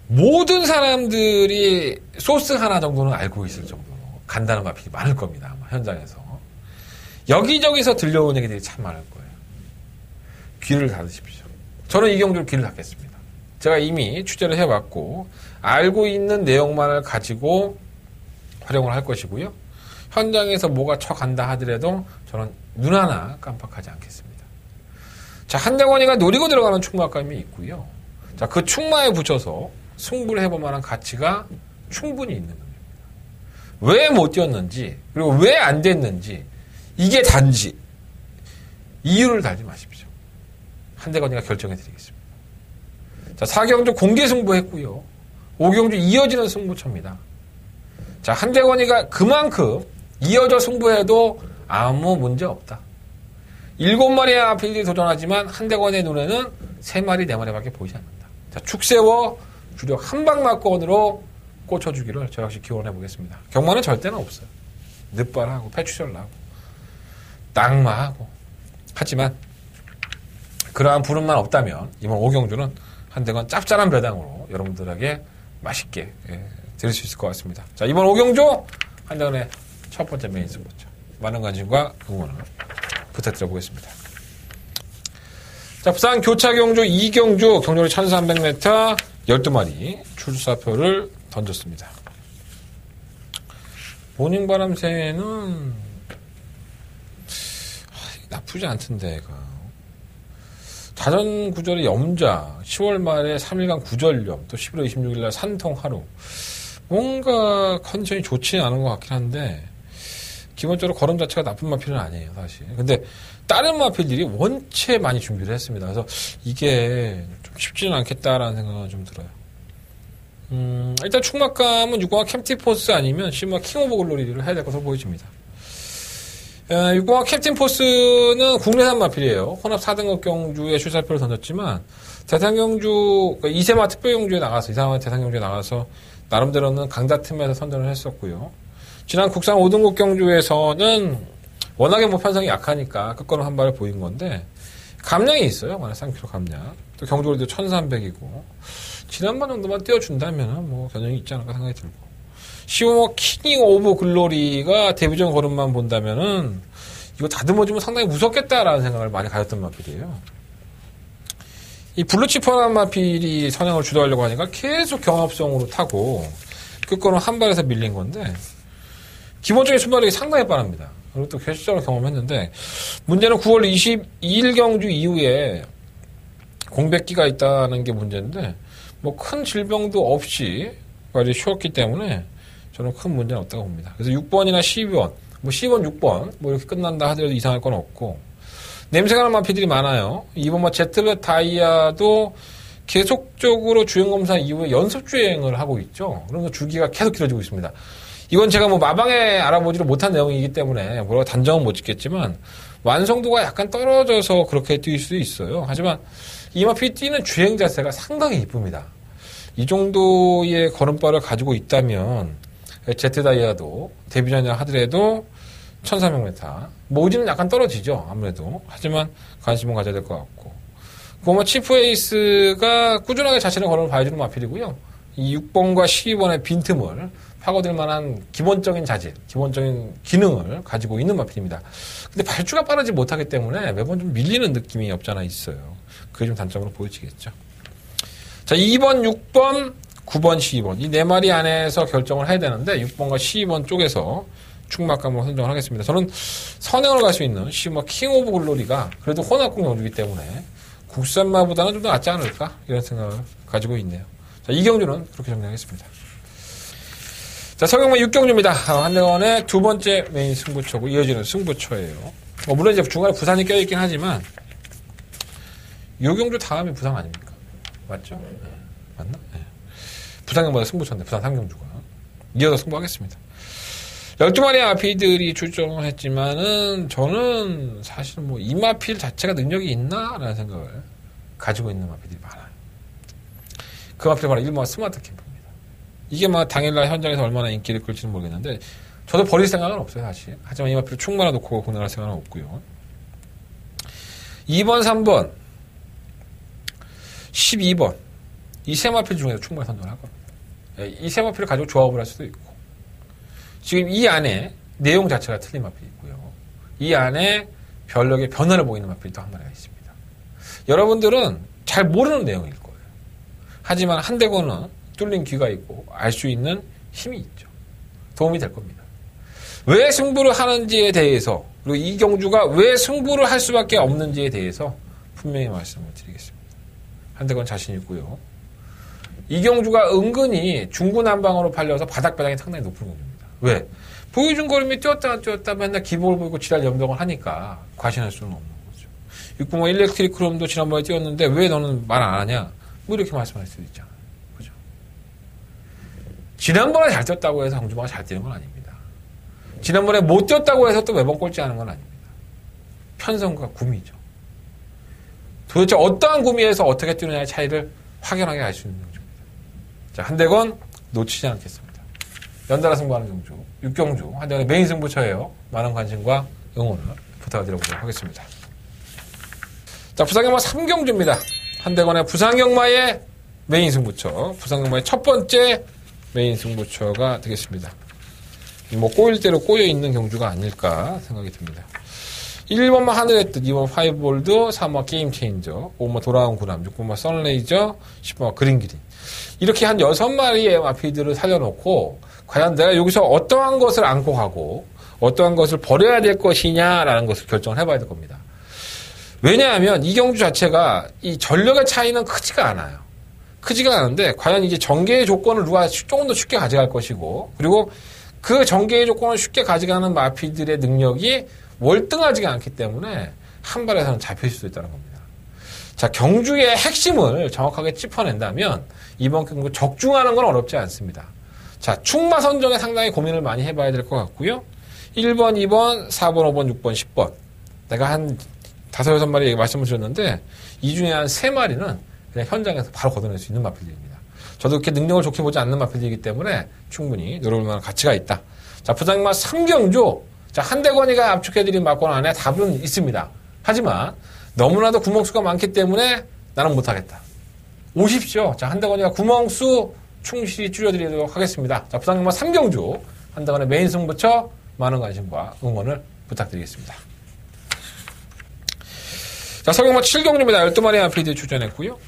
모든 사람들이 소스 하나 정도는 알고 있을 정도로 간다는 마필이 많을 겁니다. 아마 현장에서. 여기저기서 들려오는 얘기들이 참 많을 거예요. 귀를 닫으십시오. 저는 이 경주를 귀를 닫겠습니다. 제가 이미 취재를 해왔고 알고 있는 내용만을 가지고 활용을 할 것이고요. 현장에서 뭐가 쳐간다 하더라도 저는 눈 하나 깜빡하지 않겠습니다. 자, 한대건이가 노리고 들어가는 충마감이 있고요. 자, 그 충마에 붙여서 승부를 해볼 만한 가치가 충분히 있는 겁니다. 왜 못 뛰었는지 그리고 왜 안 됐는지 이게 단지 이유를 달지 마십시오. 한대건이가 결정해 드리겠습니다. 자, 4경주 공개 승부했고요. 5경주 이어지는 승부처입니다. 자, 한대건이가 그만큼 이어져 승부해도 아무 문제 없다. 7마리의 아필이 도전하지만 한대건의 눈에는 3마리, 4마리밖에 보이지 않는다. 자, 축세워 주력 한방막권으로 꽂혀주기를 저 역시 기원해 보겠습니다. 경마는 절대는 없어요. 늦발하고 패추절나고 낙마하고 하지만 그러한 부름만 없다면 이번 5경주는 한대건 짭짤한 배당으로 여러분들에게 맛있게 드릴 수 있을 것 같습니다. 자, 이번 5경주 한대건의 첫 번째 메인 승부죠. 많은 관심과 응원을 부탁드려 보겠습니다. 자, 부산 교차경주 2경주 경주리 1300m 12마리 출사표를 던졌습니다. 모닝바람새는 나쁘지 않던데 얘가. 자전 구절의 염자 10월 말에 3일간 구절염 또 11월 26일날 산통 하루 뭔가 컨디션이 좋지는 않은 것 같긴 한데 기본적으로 걸음 자체가 나쁜 마필은 아니에요 사실. 근데 다른 마필들이 원체 많이 준비를 했습니다. 그래서 이게 좀 쉽지는 않겠다라는 생각은 좀 들어요. 일단 충막감은 6번 캠티포스 아니면 10번 킹 오브 글로리를 해야 될 것으로 보여집니다. 6공화 캡틴 포스는 국내산 마필이에요. 혼합 4등급 경주에 출사표를 던졌지만 대상경주, 그러니까 이세마 특별경주에 나가서, 이세마 대상경주에 나가서 나름대로는 강자 틈에서 선전을 했었고요. 지난 국산 5등급 경주에서는 워낙에 뭐 편성이 약하니까 끝걸음 한 발을 보인 건데 감량이 있어요. 만약 쌍피로 감량. 또 경주거리도 1300이고 지난번 정도만 띄워준다면 뭐 견연이 있지 않을까 생각이 들고 15호 킹 오브 글로리가 데뷔전 걸음만 본다면은 이거 다듬어주면 상당히 무섭겠다라는 생각을 많이 가졌던 마필이에요. 이 블루치퍼라는 마필이 선행을 주도하려고 하니까 계속 경합성으로 타고 끝걸음 한 발에서 밀린 건데 기본적인 순발력이 상당히 빠릅니다. 그리고 또 실제로 경험했는데 문제는 9월 22일 경주 이후에 공백기가 있다는 게 문제인데 뭐 큰 질병도 없이 관리 쉬웠기 때문에 저는 큰 문제는 없다고 봅니다. 그래서 6번이나 12번, 뭐 10번, 6번 뭐 이렇게 끝난다 하더라도 이상할 건 없고 냄새가 나는 마피들이 많아요. 이번 뭐 제트벳 다이아도 계속적으로 주행검사 이후에 연습 주행을 하고 있죠. 그러면서 주기가 계속 길어지고 있습니다. 이건 제가 뭐 마방에 알아보지를 못한 내용이기 때문에 뭐라고 단정은 못 짓겠지만 완성도가 약간 떨어져서 그렇게 뛸 수도 있어요. 하지만 이 마피 뛰는 주행 자세가 상당히 이쁩니다. 이 정도의 걸음발을 가지고 있다면 제트다이아도 데뷔전이라 하더라도 1300m 모지는 약간 떨어지죠. 아무래도. 하지만 관심은 가져야 될 것 같고 고마 치프에이스가 꾸준하게 자신의 걸음을 봐주는 마필이고요. 이 6번과 12번의 빈틈을 파고들 만한 기본적인 자질, 기본적인 기능을 가지고 있는 마필입니다. 근데 발주가 빠르지 못하기 때문에 매번 좀 밀리는 느낌이 없지 않아 있어요. 그게 좀 단점으로 보여지겠죠. 자, 2번, 6번, 9번, 12번. 이 네 마리 안에서 결정을 해야 되는데 6번과 12번 쪽에서 충막감으로 선정을 하겠습니다. 저는 선행을 갈 수 있는 12번 킹 오브 글로리가 그래도 혼합공 경주이기 때문에 국산마보다는 좀 더 낫지 않을까? 이런 생각을 가지고 있네요. 자, 이 경주는 그렇게 정리하겠습니다. 자, 서경마 6경주입니다. 한대원의 두 번째 메인 승부처고 이어지는 승부처예요. 물론 이제 중간에 부산이 껴있긴 하지만 이 경주 다음이 부산 아닙니까? 맞죠? 네. 맞나? 네. 부산경보다 승부처인데 부산 3경주가 이어서 승부하겠습니다. 12마리의 마필들이 출전을 했지만은 저는 사실 뭐 이 마필 자체가 능력이 있나라는 생각을 가지고 있는 마필들이 많아요. 그 마필이 바로 1번 스마트 캠프입니다. 이게 막 당일날 현장에서 얼마나 인기를 끌지는 모르겠는데 저도 버릴 생각은 없어요, 사실. 하지만 이 마필을 충분히 놓고 공략할 생각은 없고요. 2번, 3번, 12번 이 세 마필 중에서 충분히 선정을 할 겁니다. 이 세 마필을 가지고 조합을 할 수도 있고 지금 이 안에 내용 자체가 틀린 마필이 있고요. 이 안에 별력의 변화를 보이는 마필이 또 한 마리가 있습니다. 여러분들은 잘 모르는 내용일 거예요. 하지만 한대고는 뚫린 귀가 있고 알 수 있는 힘이 있죠. 도움이 될 겁니다. 왜 승부를 하는지에 대해서 그리고 이 경주가 왜 승부를 할 수밖에 없는지에 대해서 분명히 말씀을 드리겠습니다. 한대건 자신 있고요. 이 경주가 은근히 중구난방으로 팔려서 바닥바닥이 상당히 높은 경주입니다. 왜? 보여준 걸음이 뛰었다 맨날 기복을 보이고 지랄 연병을 하니까 과신할 수는 없는 거죠. 605 일렉트리크롬도 지난번에 뛰었는데 왜 너는 말 안 하냐? 뭐 이렇게 말씀할 수도 있잖아요. 그죠? 지난번에 잘 뛰었다고 해서 황주마가 잘 뛰는 건 아닙니다. 지난번에 못 뛰었다고 해서 또 매번 꼴찌하는 건 아닙니다. 편성과 구미죠. 도대체 어떠한 구미에서 어떻게 뛰느냐의 차이를 확연하게 알 수 있는 경주입니다. 자, 한대건 놓치지 않겠습니다. 연달아 승부하는 경주, 6경주, 한대건의 메인 승부처예요. 많은 관심과 응원을 부탁드려보도록 하겠습니다. 자, 부산경마 3경주입니다. 한대건의 부산경마의 메인 승부처, 부산경마의 첫 번째 메인 승부처가 되겠습니다. 뭐 꼬일 대로 꼬여있는 경주가 아닐까 생각이 듭니다. 1번만 하늘의 뜻, 2번 파이볼드, 3번 게임체인저, 5번 돌아온 구남, 6번만 선레이저, 10번만 그린그린. 이렇게 한 6마리의 마피들을 살려놓고 과연 내가 여기서 어떠한 것을 안고 가고 어떠한 것을 버려야 될 것이냐라는 것을 결정을 해봐야 될 겁니다. 왜냐하면 이 경주 자체가 이 전력의 차이는 크지가 않아요. 크지가 않은데 과연 이제 전개의 조건을 누가 조금 더 쉽게 가져갈 것이고 그리고 그 전개의 조건을 쉽게 가져가는 마피들의 능력이 월등하지가 않기 때문에 한 발에서는 잡힐 수도 있다는 겁니다. 자, 경주의 핵심을 정확하게 짚어낸다면 이번 경주 적중하는 건 어렵지 않습니다. 자, 충마 선정에 상당히 고민을 많이 해봐야 될 것 같고요. 1번, 2번, 4번, 5번, 6번, 10번. 내가 한 5, 6마리 말씀을 드렸는데 이 중에 한 3마리는 그냥 현장에서 바로 걷어낼 수 있는 마필들입니다. 저도 그렇게 능력을 좋게 보지 않는 마필들이기 때문에 충분히 노려볼 만한 가치가 있다. 자, 부장님만 3경주. 자, 한대건이가 압축해드린 막권 안에 답은 있습니다. 하지만 너무나도 구멍수가 많기 때문에 나는 못하겠다. 오십시오. 자, 한대건이가 구멍수 충실히 줄여드리도록 하겠습니다. 자, 부장님만 3경주. 한대건의 메인 승부처 많은 관심과 응원을 부탁드리겠습니다. 자, 서경마 7경주입니다. 12마리 마필들이 출전했고요.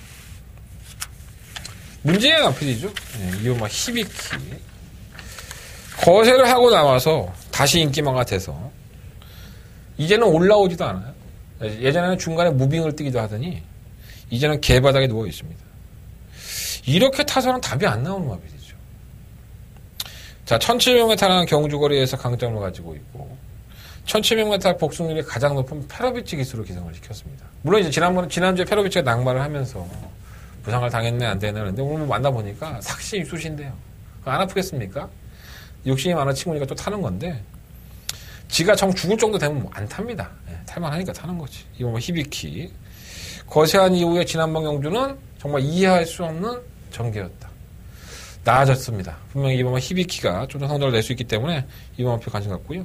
문제의 마필이죠. 네, 이호마 히비키. 거세를 하고 나와서 다시 인기마가 돼서 이제는 올라오지도 않아요. 예전에는 중간에 무빙을 뛰기도 하더니 이제는 개바닥에 누워 있습니다. 이렇게 타서는 답이 안 나오는 마필이죠. 자, 1700m라는 경주거리에서 강점을 가지고 있고 1700m 복승률이 가장 높은 페로비치 기수로 기성을 시켰습니다. 물론 이제 지난주에 페로비치가 낙마를 하면서 부상을 당했네 안 되네 하는데 오늘 만나보니까 삭신 입수신데요. 안 아프겠습니까? 욕심이 많은 친구니까 또 타는 건데 지가 정 죽을 정도 되면 안 탑니다. 네, 탈만하니까 타는 거지. 이거 뭐 히비키. 거세한 이후에 지난번 경주는 정말 이해할 수 없는 전개였다. 나아졌습니다. 분명히 이번 히비키가 좀 더 성적을 낼 수 있기 때문에 이번 표 관심 갖고요.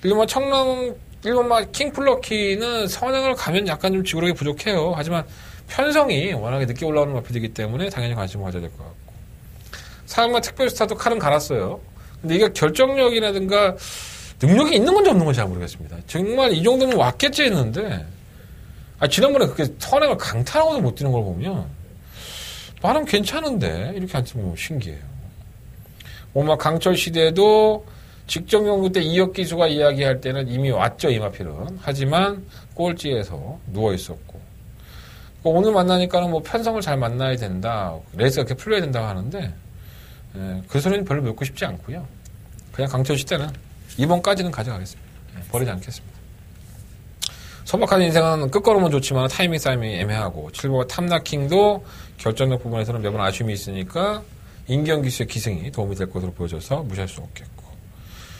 1번 청랑 1번 킹플러키는 선행을 가면 약간 좀 지구력이 부족해요. 하지만 편성이 워낙에 늦게 올라오는 마필이기 때문에 당연히 관심을 가져야 될 것 같고 4번마 특별스타도 칼은 갈았어요. 근데 이게 결정력이라든가 능력이 있는 건지 없는 건지 잘 모르겠습니다. 정말 이 정도면 왔겠지 했는데 지난번에 그렇게 선행을 강탈하고도 못 뛰는 걸 보면 나름 괜찮은데 이렇게 안 뛰면 신기해요. 오마 강철 시대도 직전 경주 때 이혁 기수가 이야기할 때는 이미 왔죠, 이 마필은. 하지만 꼴찌에서 누워 있었고 오늘 만나니까는 뭐 편성을 잘 만나야 된다, 레이스가 이렇게 풀려야 된다고 하는데 그 소리는 별로 듣고 싶지 않고요. 그냥 강철 시대는 이번까지는 가져가겠습니다. 버리지 않겠습니다. 소박한 인생은 끝걸음은 좋지만 타이밍 싸움이 애매하고 7번 탐나킹도 결정력 부분에서는 매번 아쉬움이 있으니까 임기영 기수의 기승이 도움이 될 것으로 보여져서 무시할 수 없겠고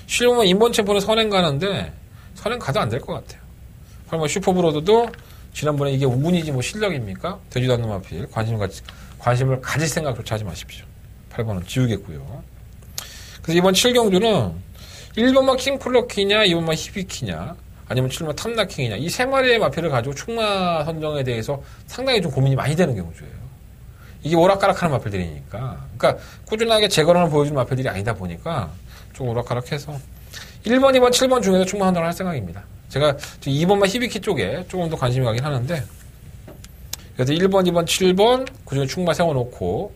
실험은 인본 챔프는 선행 가는데 선행 가도 안 될 것 같아요. 설마 슈퍼브로드도 지난번에 이게 운이지 뭐 실력입니까? 되지도 않는 마필 관심을 가질 생각조차 하지 마십시오. 8번은 지우겠고요. 그래서 이번 7경주는 1번만 킹플러키냐 2번만 히비키냐 아니면 7번만 탐나킹이냐 이 세 마리의 마필을 가지고 충마 선정에 대해서 상당히 좀 고민이 많이 되는 경주예요. 이게 오락가락하는 마필들이니까 그러니까 꾸준하게 재건을 보여주는 마필들이 아니다 보니까 좀 오락가락해서 1번, 2번, 7번 중에서 충마 선정을 할 생각입니다. 제가 2번만 히비키 쪽에 조금 더 관심이 가긴 하는데 그래서 1번, 2번, 7번 그중에 충마 세워놓고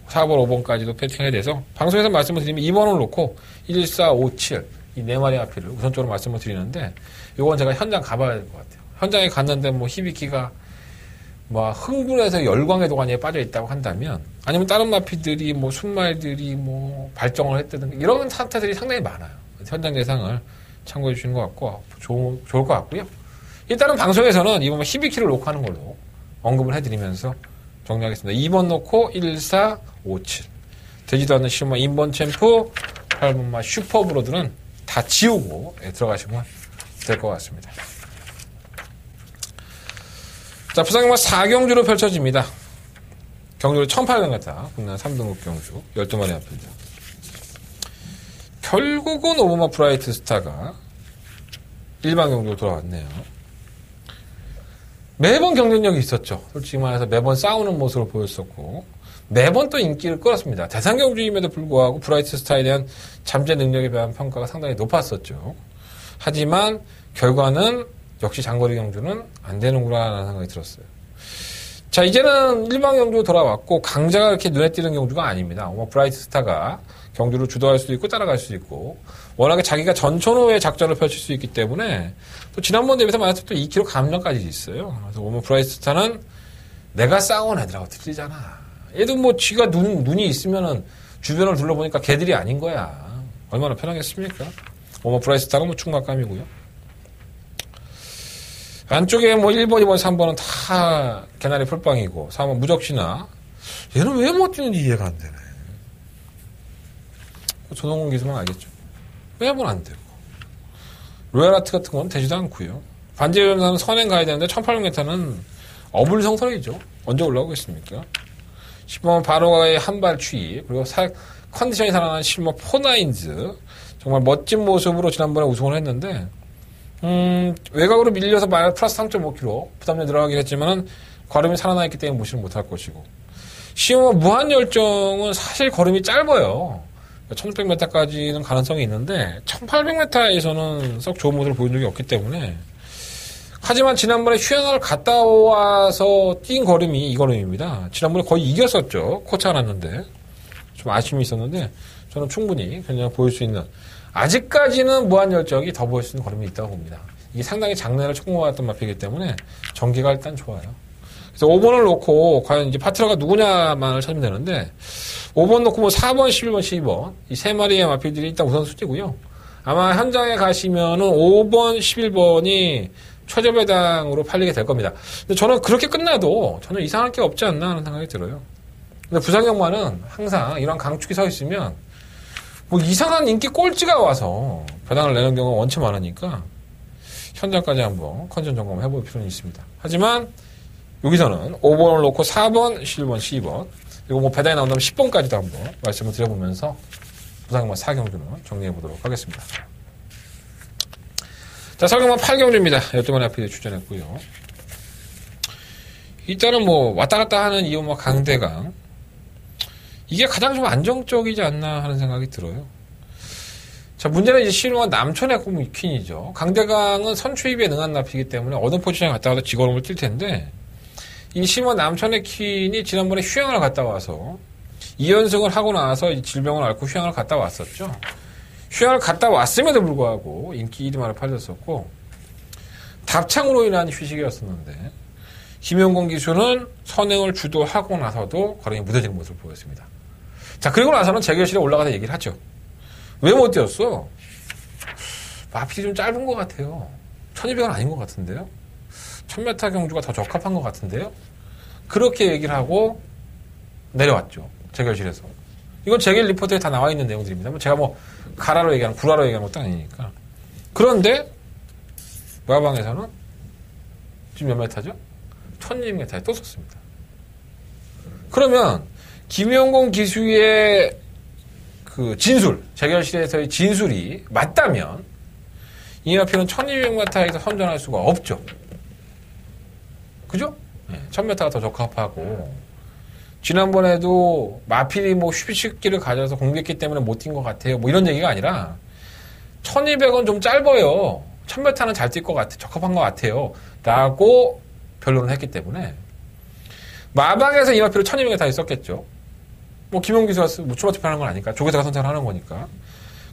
4번, 5번까지도 패팅해야 돼서 방송에서 말씀을 드리면 2번을 놓고 1, 4, 5, 7 이 네 마리 마필을 우선적으로 말씀을 드리는데 이건 제가 현장 가봐야 될 것 같아요. 현장에 갔는데 뭐 히비키가 뭐 흥분해서 열광의 도가니에 빠져 있다고 한다면 아니면 다른 마필들이 뭐 순말들이 뭐 발정을 했다든가 이런 사태들이 상당히 많아요. 현장 예상을 참고해 주시는 것 같고 좋을 것 같고요. 일단은 방송에서는 이번 히비키를 놓고 하는 걸로 언급을 해드리면서 정리하겠습니다. 2번 놓고 1, 4, 5, 7 되지도 않는 실마 인본 챔프 8번마 슈퍼브로드는 다 지우고 들어가시면 될 것 같습니다. 자, 부산경마 4경주로 펼쳐집니다. 경주를 1800m 국내 3등급 경주 12마리 앞입니다. 결국은 오버마 브라이트 스타가 일반 경주로 돌아왔네요. 매번 경쟁력이 있었죠. 솔직히 말해서 매번 싸우는 모습을 보였었고 매번 또 인기를 끌었습니다. 대상 경주임에도 불구하고 브라이트 스타에 대한 잠재 능력에 대한 평가가 상당히 높았었죠. 하지만 결과는 역시 장거리 경주는 안 되는구나 라는 생각이 들었어요. 자, 이제는 일반 경주 돌아왔고 강자가 이렇게 눈에 띄는 경주가 아닙니다. 브라이트 스타가 경주를 주도할 수도 있고 따라갈 수도 있고 워낙에 자기가 전천후의 작전을 펼칠 수 있기 때문에 또 지난번 대회에서 말해서 또 2kg 감량까지 있어요. 그래서 오늘 브라이트 스타는 내가 싸운 애들하고 틀리잖아. 얘도 뭐 쥐가 눈이 있으면은 주변을 둘러보니까 걔들이 아닌 거야. 얼마나 편하겠습니까? 오늘 브라이트 스타는 뭐 충각감이고요. 안쪽에 뭐 1번, 2번, 3번은 다 개나리 풀빵이고 3번 무적시나 얘는 왜 못 뛰는지 이해가 안 되네. 조동훈 기수만 알겠죠. 왜 못 안 되고 로얄아트 같은 건 되지도 않고요. 반지의전사는 선행 가야 되는데 1800m는 어불성설이죠. 언제 올라오겠습니까? 10번 바로가의 한발 추이, 그리고 컨디션이 살아난 실버 포나인즈, 정말 멋진 모습으로 지난번에 우승을 했는데 외곽으로 밀려서 플러스 3.5km 부담에 들어가긴 했지만은 걸음이 살아나 있기 때문에 무시를 못할 것이고, 시험 무한열정은 사실 걸음이 짧아요. 1600m까지는 가능성이 있는데 1800m에서는 썩 좋은 모습을 보인 적이 없기 때문에, 하지만 지난번에 휴양을 갔다 와서 뛴 걸음이 이 걸음입니다. 지난번에 거의 이겼었죠. 코차 났는데 좀 아쉬움이 있었는데, 저는 충분히 그냥 보일 수 있는, 아직까지는 무한열정이 더 보일 수 있는 걸음이 있다고 봅니다. 이게 상당히 장래를 촉구해왔던 마피이기 때문에 전개가 일단 좋아요. 그래서 5번을 놓고 과연 이제 파트너가 누구냐만을 찾으면 되는데, 5번 놓고 뭐 4번, 11번, 12번 이 세 마리의 마피들이 일단 우선순위고요. 아마 현장에 가시면은 5번, 11번이 최저배당으로 팔리게 될 겁니다. 근데 저는 그렇게 끝나도 저는 이상할 게 없지 않나 하는 생각이 들어요. 근데 부산경마는 항상 이런 강축이 서 있으면 뭐 이상한 인기 꼴찌가 와서 배당을 내는 경우가 원체 많으니까 현장까지 한번 컨디션 점검을 해볼 필요는 있습니다. 하지만 여기서는 5번을 놓고 4번, 11번, 12번, 그리고 뭐 배당이 나온다면 10번까지도 한번 말씀을 드려보면서 부산경마 4경주는 정리해 보도록 하겠습니다. 자, 설경마 8경주입니다. 12번의 앞에 출전했고요. 일단은 뭐 왔다 갔다 하는 이호마 강대강, 이게 가장 좀 안정적이지 않나 하는 생각이 들어요. 자, 문제는 이제 신호와 남촌의 퀸이죠. 강대강은 선추입에 능한 납이기 때문에 어느 포지션에 갔다 와도 지걸음을 뛸 텐데, 이 신호 남촌의 퀸이 지난번에 휴양을 갔다 와서 2연승을 하고 나서 질병을 앓고 휴양을 갔다 왔었죠. 휴양을 갔다 왔음에도 불구하고 인기 1위만을 팔렸었고, 답창으로 인한 휴식이었었는데, 김용곤 기수는 선행을 주도하고 나서도 걸음이 무뎌지는 모습을 보였습니다. 자, 그리고 나서는 재결실에 올라가서 얘기를 하죠. 왜 못 뛰었어? 마필이 좀 짧은 것 같아요. 1200은 아닌 것 같은데요? 1000m 경주가 더 적합한 것 같은데요? 그렇게 얘기를 하고 내려왔죠. 재결실에서. 이건 재결 리포트에 다 나와 있는 내용들입니다. 제가 뭐 가라로 얘기하는, 구라로 얘기하는 것도 아니니까. 그런데 마방에서는 지금 몇 메타죠? 1200m에 또 썼습니다. 그러면 김용곤 기수의 그 진술, 재결실에서의 진술이 맞다면 이 마필은 1200m에서 선전할 수가 없죠. 그죠? 네, 1000m가 더 적합하고, 지난번에도 마필이 뭐 휴식기를 가져서 공격했기 때문에 못 뛴 것 같아요. 뭐 이런 얘기가 아니라 1200은 좀 짧아요. 1000m는 잘 뛸 것 같아, 적합한 것 같아요. 라고 변론을 했기 때문에 마방에서 이 마필을 1200에 있었겠죠. 뭐 김용 기수가 무초마 투표하는 건 아니까, 조계사가 선택을 하는 거니까.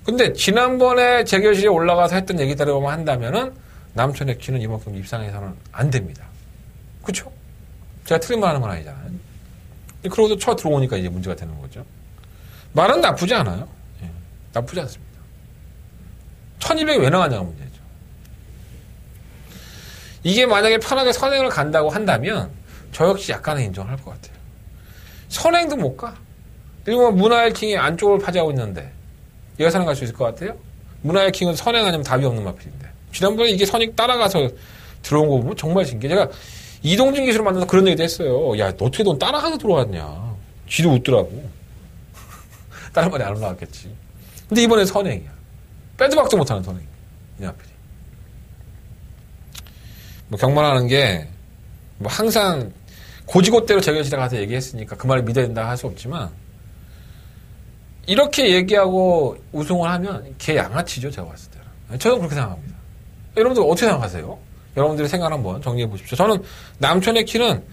근데 지난번에 재결실에 올라가서 했던 얘기대로만 한다면은 남촌의 키는 이번 경기 입상에서는 안 됩니다. 그쵸? 제가 틀린 말 하는 건 아니잖아요. 그러고도 쳐 들어오니까 이제 문제가 되는 거죠. 말은 나쁘지 않아요. 예, 나쁘지 않습니다. 1200이 왜 나가냐가 문제죠. 이게 만약에 편하게 선행을 간다고 한다면 저 역시 약간은 인정할 것 같아요. 선행도 못 가. 그리고 문화의 킹이 안쪽을 파지하고 있는데 얘가 선행 갈 수 있을 것 같아요? 문화의 킹은 선행 아니면 답이 없는 마필인데, 지난번에 이게 선행 따라가서 들어온 거 보면 정말 신기해. 제가 이동진 기수를 만나서 그런 얘기도 했어요. 야, 너 어떻게 넌 따라가서 들어왔냐. 쥐도 웃더라고. 다른 말이 안 올라왔겠지. 근데 이번에 선행이야. 빼도 박도 못하는 선행. 이 마필이. 뭐 경만하는 게 뭐 항상 고지고대로 재결실에 가서 얘기했으니까 그 말을 믿어야 된다 할 수 없지만, 이렇게 얘기하고 우승을 하면 걔 양아치죠, 제가 봤을 때는. 저는 그렇게 생각합니다. 여러분들 어떻게 생각하세요? 여러분들의 생각 한번 정리해 보십시오. 저는 남촌의 키는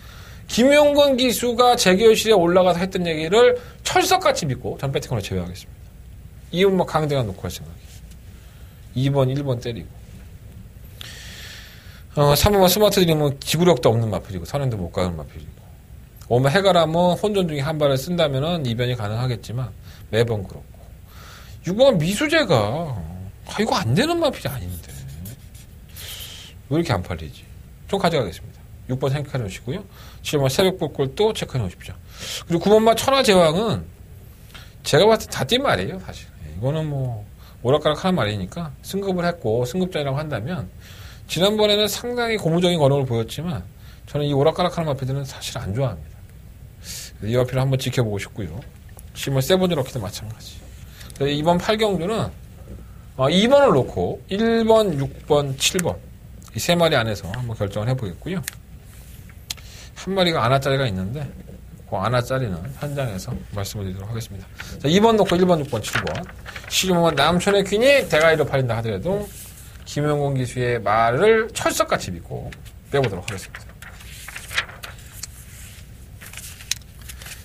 김용건 기수가 재결실에 올라가서 했던 얘기를 철석같이 믿고 전 배팅으로 제외하겠습니다. 2번 뭐 강대가 놓고 할 생각이에요. 2번, 1번 때리고. 3번은 스마트 드림은 지구력도 없는 마필이고 선행도 못 가는 마필이고, 5번 해가람은 혼전 중에 한 발을 쓴다면은 이변이 가능하겠지만 매번 그렇고, 6번 미수재가 이거 안 되는 마필이 아닌데 왜 이렇게 안 팔리지? 좀 가져가겠습니다. 6번 생각해 놓으시고요. 7번 새벽볼골도 체크해 놓으십시오. 그리고 9번마 천하제왕은 제가 봤을 때 다 뛴 말이에요, 사실. 이거는 뭐 오락가락하는 말이니까 승급을 했고 승급전이라고 한다면 지난번에는 상당히 고무적인 걸음을 보였지만 저는 이 오락가락하는 마피들은 사실 안 좋아합니다. 이 마피를 한번 지켜보고 싶고요. 실물 세븐드럭키도 마찬가지. 이번 8경주는 2번을 놓고 1번, 6번, 7번 이 세 마리 안에서 한번 결정을 해보겠고요. 한 마리가 아나짜리가 있는데 그 아나짜리는 현장에서 말씀을 드리도록 하겠습니다. 자, 2번 놓고 1번, 6번, 7번 실무원 남촌의 퀸이 대가리로 팔린다 하더라도 김용곤 기수의 말을 철석같이 믿고 빼보도록 하겠습니다.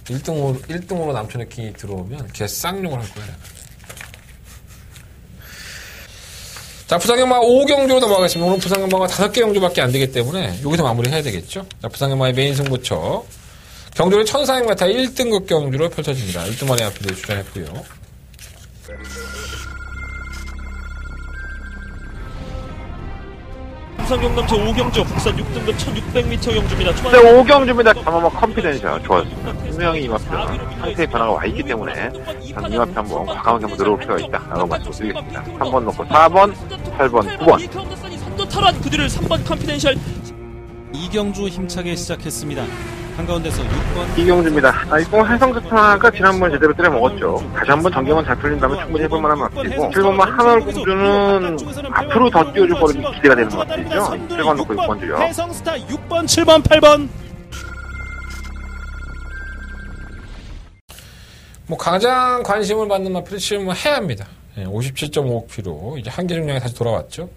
1등으로 남촌의 퀸이 들어오면 걔 쌍욕을 할 거예요. 자, 부산경마 5경주로 넘어가겠습니다. 오늘 부산경마가 5개 경주밖에 안 되기 때문에 여기서 마무리해야 되겠죠. 자, 부산경마의 메인 승부처 경주는 1400m 1등급 경주로 펼쳐집니다. 1등만의 앞에도 출전했고요. 부산경남 제5경주 북산 6등급 1600m 경주입니다. 네, 5경주입니다. 잠깐만 컨피덴셜 좋았습니다. 분명히 이 마피는 상태의 변화가 와 있기 때문에 이 마피 한번 과감하게 한번 늘어올 필요가 있다 라고 말씀드리겠습니다. 3번 놓고 4번, 8번, 9번 선두 탈환 그 뒤를 3번 컨피덴셜. 이경주 힘차게 시작했습니다. 한가운데서 6번 이경주입니다. 이번 해성스타가 지난번 제대로 때려 먹었죠. 다시 한번 전개만 잘 풀린다면 충분히 해볼 만한 마피고 7번만 하늘공주는 앞으로 더 뛰어줄 거로 기대가 되는 마피죠. 7번 놓고 6번 주요. 해성스타 6번, 7번, 8번. 뭐 가장 관심을 받는 마피를 지금 해야 합니다. 57.5kg 이제 한계 중량에 다시 돌아왔죠.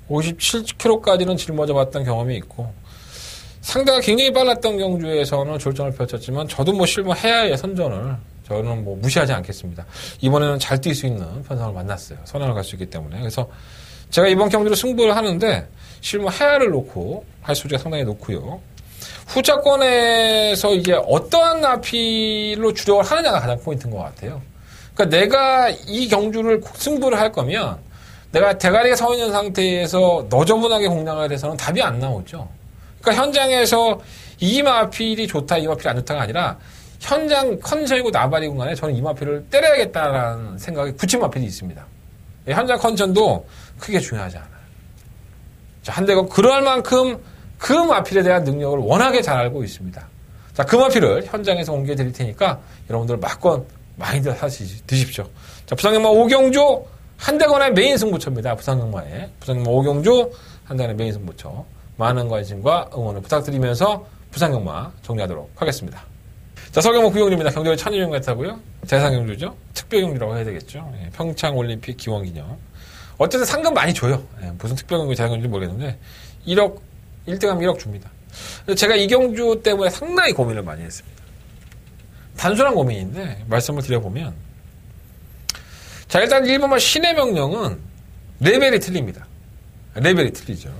57kg까지는 짊어져 봤던 경험이 있고 상대가 굉장히 빨랐던 경주에서는 졸전을 펼쳤지만 저도 뭐 실무해야의 선전을 저는 뭐 무시하지 않겠습니다. 이번에는 잘 뛸 수 있는 편성을 만났어요. 선언을 갈 수 있기 때문에. 그래서 제가 이번 경주로 승부를 하는데 실무해야를 놓고 할 수지가 상당히 높고요. 후차권에서 이제 어떠한 나피로 주력을 하느냐가 가장 포인트인 것 같아요. 그러니까 내가 이 경주를 승부를 할 거면 내가 대가리가 서 있는 상태에서 너저분하게 공략을 해서는 답이 안 나오죠. 그러니까 현장에서 이 마필이 좋다, 이 마필이 안 좋다가 아니라 현장 컨디션이고 나발이고 간에 저는 이 마필을 때려야겠다라는 생각이 붙인 마필이 있습니다. 현장 컨디션도 크게 중요하지 않아요. 자, 한대건 그럴 만큼 그 마필에 대한 능력을 워낙에 잘 알고 있습니다. 자, 그 마필을 현장에서 공개해 드릴 테니까 여러분들 막건 많이들 드십시오. 자, 부산경마 5경주 한대건의 메인 승부처입니다. 부산경마 5경주 한대건의 메인 승부처. 많은 관심과 응원을 부탁드리면서 부산경마 정리하도록 하겠습니다. 자, 서경마 9경주입니다. 경주의 1200m 같다고요? 대상경주죠? 특별경주라고 해야 되겠죠? 평창올림픽 기원기념. 어쨌든 상금 많이 줘요. 무슨 특별경주, 대상경주인지 모르겠는데 1억, 1등하면 1억 줍니다. 제가 이 경주 때문에 상당히 고민을 많이 했습니다. 단순한 고민인데 말씀을 드려보면 자, 일단 1번만 신의 명령은 레벨이 틀립니다. 레벨이 틀리죠.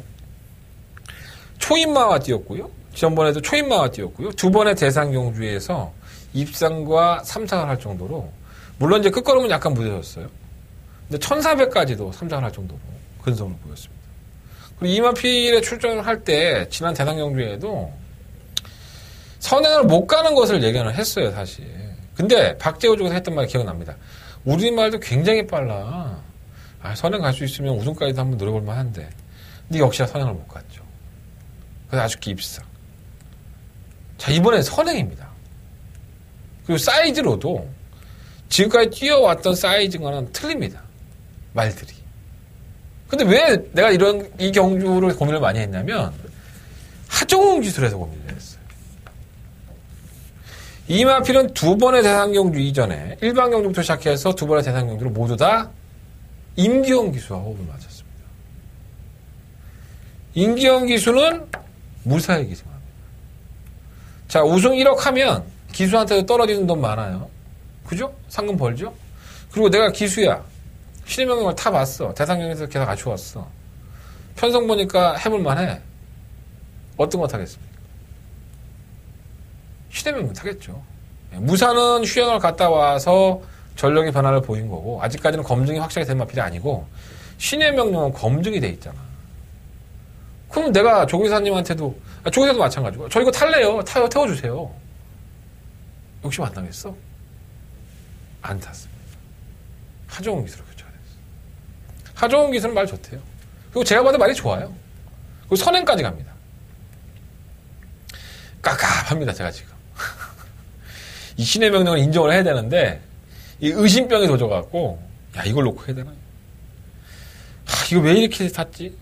초인마와 뛰었고요. 지난번에도 초인마와 뛰었고요. 두 번의 대상경주에서 입상과 3상을 할 정도로 물론 이제 끝걸음은 약간 무뎌졌어요. 근데 1400까지도 3상을 할 정도로 근성을 보였습니다. 그리고 이마필에 출전을 할 때 지난 대상경주에도 선행을 못 가는 것을 예견을 했어요, 사실. 근데 박재호 쪽에서 했던 말이 기억납니다. 우리말도 굉장히 빨라. 선행 갈 수 있으면 우승까지도 한번 노려볼 만한데. 근데 역시나 선행을 못 갔죠. 그래서 아쉽게 입상. 자, 이번엔 선행입니다. 그리고 사이즈로도 지금까지 뛰어왔던 사이즈와는 틀립니다. 말들이. 근데 왜 내가 이 경주를 고민을 많이 했냐면 하정웅 기술에서 고민을 했어요. 이 마필은 두 번의 대상경주 이전에 일반 경주부터 시작해서 두 번의 대상경주를 모두 다 임기영 기수와 호흡을 맞췄습니다. 임기영 기수는 무사히 기승합니다. 자, 우승 1억 하면 기수한테도 떨어지는 돈 많아요. 그죠? 상금 벌죠? 그리고 내가 기수야. 신의 명령을 타봤어. 대상경에서 계속 같이 왔어. 편성 보니까 해볼만해. 어떤 거 타겠습니까? 신의 명령 타겠죠. 무사는 휴양을 갔다 와서 전력의 변화를 보인 거고 아직까지는 검증이 확실하게 된 마필이 아니고 신의 명령은 검증이 돼 있잖아. 그럼 내가 조기사님한테도 조기사도 마찬가지고 저 이거 탈래요. 태워주세요. 욕심 안 나겠어? 안 탔습니다. 하정웅 기술을 교체해야 됩니다. 하정우 기수는 말 좋대요. 그리고 제가 봐도 말이 좋아요. 그리고 선행까지 갑니다. 깝깝합니다, 제가 지금. 이 신의 명령을 인정을 해야 되는데, 이 의심병이 도져갖고, 야, 이걸 놓고 해야 되나? 이거 왜 이렇게 샀지?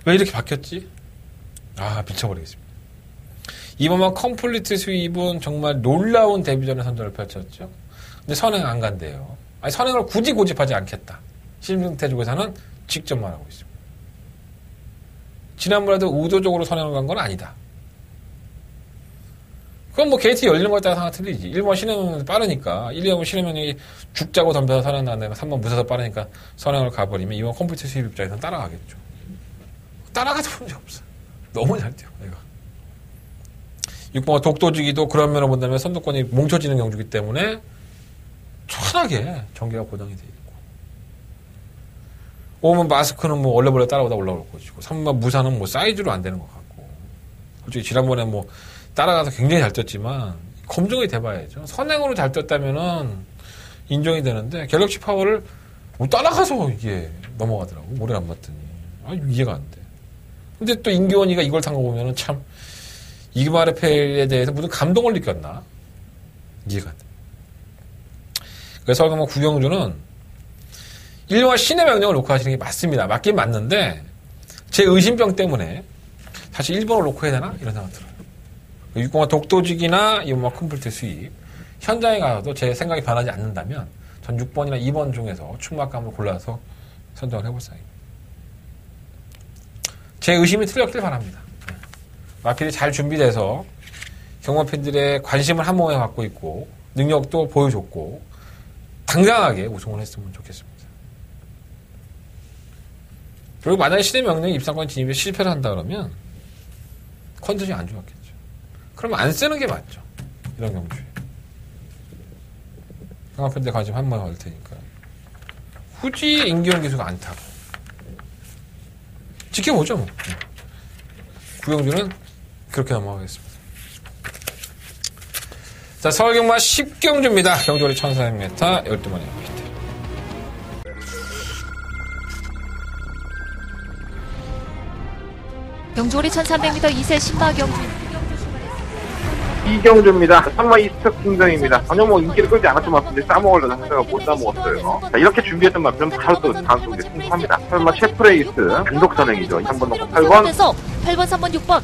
왜 이렇게 바뀌었지? 미쳐버리겠습니다. 이번만 컴플리트 수입은 정말 놀라운 데뷔전의 선전을 펼쳤죠. 근데 선행 안 간대요. 아니, 선행을 굳이 고집하지 않겠다. 신승태 쪽에서는 직접 말하고 있습니다. 지난번에도 의도적으로 선행을 간 건 아니다. 그건 뭐 게이트 열리는 거에 따라 상황 틀리지. 1번 신혜명이 빠르니까 1, 2번 신혜명이 죽자고 덤벼서 선행 나는데 3번 무서서 빠르니까 선행을 가버리면 2번 컴퓨터 수입 입장에서는 따라가겠죠. 따라가도 문제 없어. 너무 잘 뛰어 내가. 6번가 독도지기도 그런 면을 본다면 선두권이 뭉쳐지는 경주기 때문에 편하게 전개가 보장이 돼 있고 5번 마스크는 뭐 원래벌레 따라오다 올라올 것이고 3번 무사는 뭐 사이즈로 안 되는 것 같고 솔직히 지난번에 뭐 따라가서 굉장히 잘 뛰었지만 검증이 돼봐야죠. 선행으로 잘 뛰었다면은 인정이 되는데 갤럭시 파워를 뭐 따라가서 이게 넘어가더라고. 오래 안 봤더니 이해가 안 돼. 근데 또 임기원이가 이걸 탄 거 보면은 참 이그마르 페일에 대해서 무슨 감동을 느꼈나 이해가 안 돼. 그래서 뭐 구경주는 1번 신의 명령을 놓고 하시는 게 맞습니다. 맞긴 맞는데 제 의심병 때문에 사실 1번을 놓고 해야 되나 이런 생각 들어요. 6번가 독도직이나 이번 컴플리트 수입 현장에 가서도 제 생각이 변하지 않는다면 전 6번이나 2번 중에서 충막감을 골라서 선정을 해볼 생각입니다. 제 의심이 틀렸길 바랍니다. 마필이 잘 준비돼서 경마팬들의 관심을 한 몸에 갖고 있고 능력도 보여줬고 당당하게 우승을 했으면 좋겠습니다. 그리고 만약에 신의 명령이 입상권 진입에 실패를 한다 그러면 컨디션이 안 좋았겠죠. 그러면 안 쓰는 게 맞죠. 이런 경주에. 경마팬들 관심 한 번 갈 테니까. 굳이 임기원 기수가 안 타고. 지켜보죠, 뭐. 구경주는 그렇게 넘어가겠습니다. 자, 서울경마 10경주입니다. 경주거리 1400m, 12마리 피트. 경주거리 1300m 2세 신마경주. 이경주입니다. 3마 이스트 킹덤입니다. 전혀 뭐 인기를 끌지 않았던 마필인데 싸먹으려다 하다가 못 싸먹었어요. 자, 이렇게 준비했던 마필은 바로 또 다음 경기에 승부합니다. 설마 셰프레이스 단독 선행이죠. 3번 넣고 8번. 8번, 3번, 6번.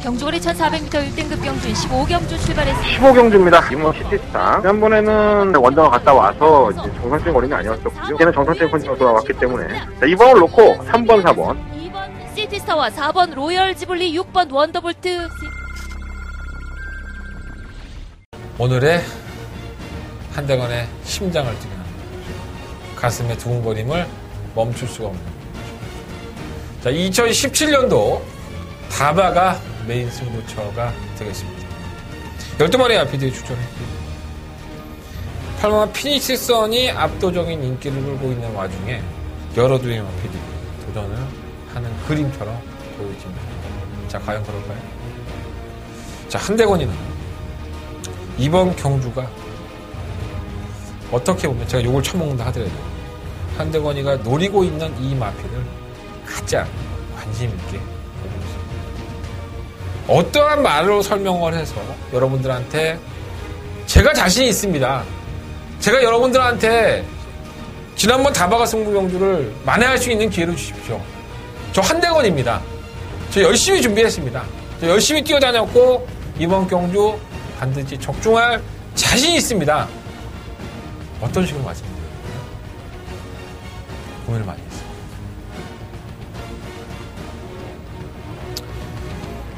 경주거리 1400m 1등급 경주인 15경주 출발했습니다. 15경주입니다. 이번 시티스타. 지난번에는 원정을 갔다 와서 이제 정상적인 거리는 아니었었고요. 이제는 정상적인 컨디션으로 돌아왔기 때문에. 자, 이번을 놓고 3번, 4번. 2번 시티스타와 4번 로열 지블리, 6번 원더볼트. 오늘의 한대건의 심장을 뛰게 합니다. 가슴의 두근거림을 멈출 수가 없는 거죠. 자, 2017년도 다바가 메인 승부처가 되겠습니다. 12마리 아피들이 출전했고요. 8번 피니시선이 압도적인 인기를 끌고 있는 와중에 여러 두의 아피들이 도전을 하는 그림처럼 보여집니다. 자, 과연 그럴까요? 자, 한대건이는 이번 경주가 어떻게 보면 제가 욕을 처먹는다 하더라도 한대건이가 노리고 있는 이 마필을 가장 관심 있게 보고 있습니다. 어떠한 말로 설명을 해서 여러분들한테 제가 자신이 있습니다. 제가 여러분들한테 지난번 다바가 승부 경주를 만회할 수 있는 기회를 주십시오. 저 한대건입니다. 저 열심히 준비했습니다. 저 열심히 뛰어다녔고 이번 경주 반드시 적중할 자신이 있습니다. 어떤 식으로 말씀드려요? 고민을 많이 했어요.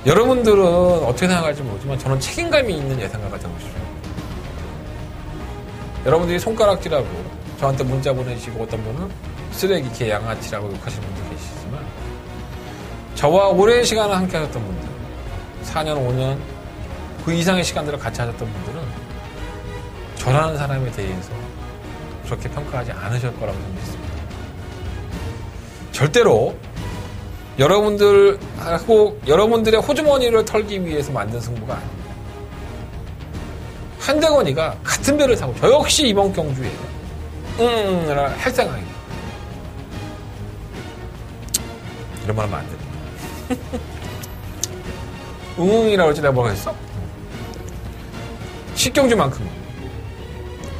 여러분들은 어떻게 생각할지 모르지만 저는 책임감이 있는 예상가가 되고 싶어요. 여러분들이 손가락질하고 저한테 문자 보내주시고 어떤 분은 쓰레기, 개, 양아치라고 욕하시는 분도 계시지만 저와 오랜 시간을 함께 하셨던 분들 4년, 5년 그 이상의 시간들을 같이 하셨던 분들은 저라는 사람에 대해서 그렇게 평가하지 않으실 거라고 생각했습니다. 절대로 여러분들하고 여러분들의 호주머니를 털기 위해서 만든 승부가 아닙니다. 한대건이가 같은 배를 타고 저 역시 이번 경주에 할 생각입니다. 이런 말 하면 안 돼. 응응이라고 할지 내가 뭐라 했어? 식경주만큼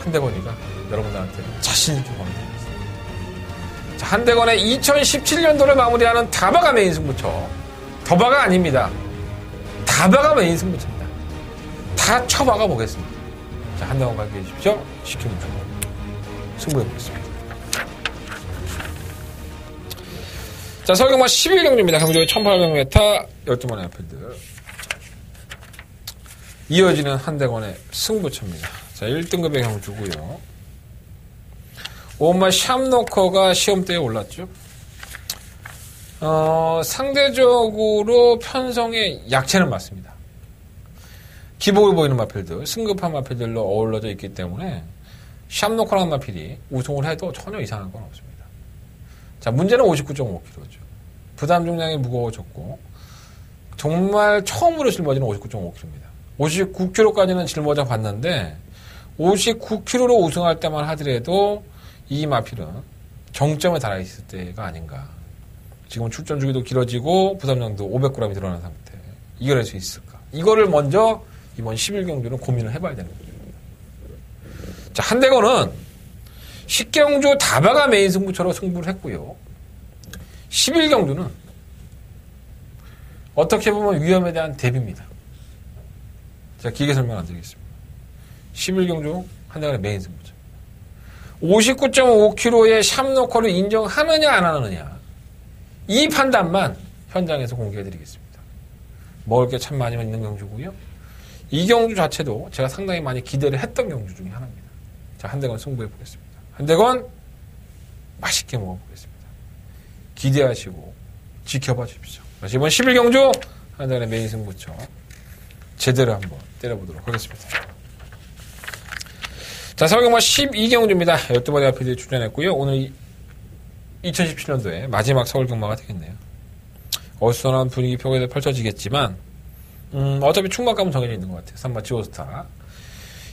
한대건이가 여러분들한테 자신있게 보내드리겠습니다. 자, 한대건의 2017년도를 마무리하는 다바가 메인 승부처. 더바가 아닙니다. 다바가 메인 승부처입니다. 다 쳐박아 보겠습니다. 자, 한대건 가게 해주십시오. 식경주 승부해보겠습니다. 자, 서울경마 11경주입니다. 경주의 1800m 12번의 앞필드. 이어지는 한대건의 승부처입니다. 자, 1등급의 경주고요. 오마 샴노커가 시험대에 올랐죠. 상대적으로 편성의 약체는 맞습니다. 기복을 보이는 마필드, 승급한 마필들로 어우러져 있기 때문에 샴노커라는 마필이 우승을 해도 전혀 이상한 건 없습니다. 자, 문제는 59.5kg죠. 부담 중량이 무거워졌고 정말 처음으로 짊어지는 59.5kg입니다. 59kg까지는 짊어져 봤는데 59kg로 우승할 때만 하더라도 이 마필은 정점에 달아있을 때가 아닌가. 지금 출전 주기도 길어지고 부담량도 500g이 늘어난 상태. 이겨낼 수 있을까? 이거를 먼저 이번 11경주는 고민을 해봐야 되는 거죠. 자, 한대건은 10경주 다바가 메인 승부처로 승부를 했고요. 11경주는 어떻게 보면 위험에 대한 대비입니다. 제가 길게 설명 안 드리겠습니다. 11경주 한대건의 메인 승부처. 59.5kg의 샴노커를 인정하느냐 안 하느냐 이 판단만 현장에서 공개해드리겠습니다. 먹을 게 참 많이 있는 경주고요. 이 경주 자체도 제가 상당히 많이 기대를 했던 경주 중에 하나입니다. 자, 한대건 승부해보겠습니다. 한대건 맛있게 먹어보겠습니다. 기대하시고 지켜봐 주십시오. 이번 11경주 한대건의 메인 승부처 제대로 한번 때려보도록 하겠습니다. 자, 서울경마 12경주입니다. 12번의 앞필드에 출전했고요. 오늘 2017년도에 마지막 서울경마가 되겠네요. 어수선한 분위기 표가 펼쳐지겠지만 어차피 충만감은 정해져 있는 것 같아요. 3번 지오스타.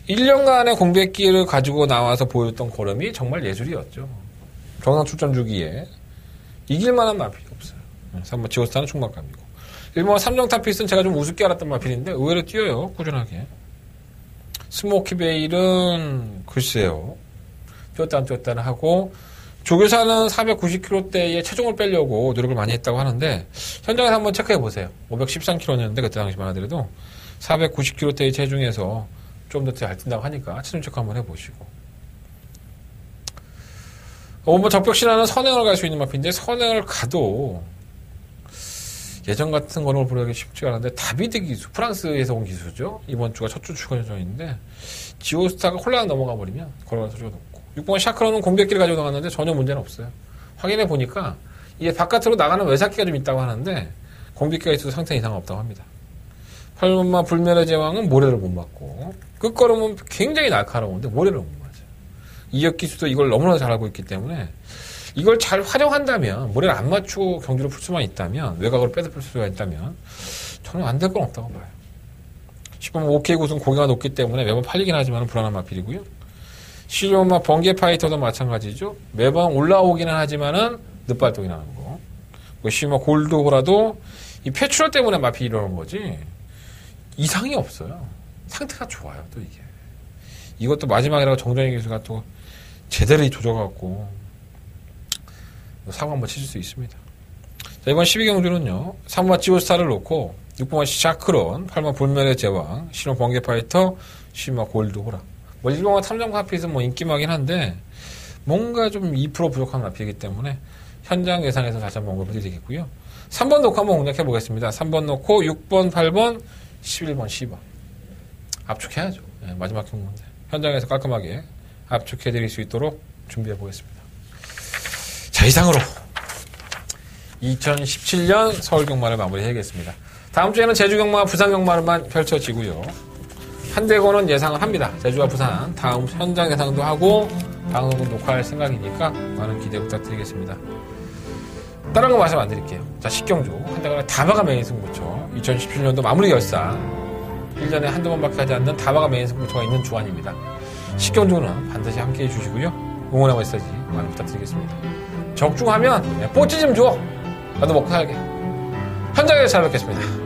1년간의 공백기를 가지고 나와서 보였던 걸음이 정말 예술이었죠. 정상 출전 주기에 이길만한 마필이 없어요. 3번 지오스타는 충만감이고 1번 삼정탑피스는 제가 좀 우습게 알았던 마필인데 의외로 뛰어요. 꾸준하게. 스모키베일은 글쎄요. 뛰었다는 하고 조교사는 490kg대에 체중을 빼려고 노력을 많이 했다고 하는데 현장에서 한번 체크해 보세요. 513kg였는데 그때 당시만 하더라도 490kg대의 체중에서 좀 더 잘 뛴다고 하니까 체중 체크 한번 해보시고 뭐 적벽신화는 선행을 갈 수 있는 마필인데 선행을 가도 예전 같은 거를 보려기 쉽지가 않은데 다비드 기수, 프랑스에서 온 기수죠. 이번 주가 첫 주 출전 예정인데 지오스타가 홀랑 넘어가 버리면 걸어갈 소리가 높고 6번 샤크로는 공백기를 가지고 나갔는데 전혀 문제는 없어요. 확인해 보니까 이게 바깥으로 나가는 외삭기가 좀 있다고 하는데 공백기가 있어도 상태 이상 없다고 합니다. 8번마 불멸의 제왕은 모래를 못 맞고 끝걸음은 굉장히 날카로운데 모래를 못 맞아요. 이혁 기수도 이걸 너무나 잘 알고 있기 때문에 이걸 잘 활용한다면 모래를 안 맞추고 경주를 풀 수만 있다면 외곽으로 빼서 풀 수가 있다면 저는 안 될 건 없다고 봐요. 10번 OK 구승 고기가 높기 때문에 매번 팔리긴 하지만 불안한 마필이고요. 11번마 번개 파이터도 마찬가지죠. 매번 올라오기는 하지만은 늦발동이 나는 거. 11번마 골드호라도 이 폐출혈 때문에 마필이 이러는 거지 이상이 없어요. 상태가 좋아요. 또 이게 이것도 마지막이라고 정정희 기수가 또 제대로 조져갖고 사고 한번 치실 수 있습니다. 자, 이번 12경주는요. 3번 지오스타를 놓고 6번 샤크론, 8번 불멸의 제왕, 10번 번개 파이터, 10번 골드호라. 뭐 1번과 탐정 하핏은 뭐 인기마긴 한데 뭔가 좀 2% 부족한 마필이기 때문에 현장 예상에서 다시 한번 언급을 드리겠고요. 3번 놓고 한번 공략해 보겠습니다. 3번 놓고 6번, 8번, 11번, 10번. 압축해야죠. 네, 마지막 경문인데 현장에서 깔끔하게 압축해 드릴 수 있도록 준비해 보겠습니다. 자, 이상으로 2017년 서울경마를 마무리해야겠습니다. 다음 주에는 제주경마, 부산경마만 펼쳐지고요. 한대건은 예상을 합니다. 제주와 부산 다음 현장 예상도 하고 방송도 녹화할 생각이니까 많은 기대 부탁드리겠습니다. 다른 거 말씀 안 드릴게요. 자, 10경주 한대건의 다바가 메인 승부처 2017년도 마무리 결산 1년에 한두 번밖에 하지 않는 다바가 메인 승부처가 있는 주간입니다. 10경주는 반드시 함께해 주시고요. 응원의 메시지 많이 부탁드리겠습니다. 적중하면 뽀찌 좀 줘. 나도 먹고 살게. 현장에서 찾아뵙겠습니다.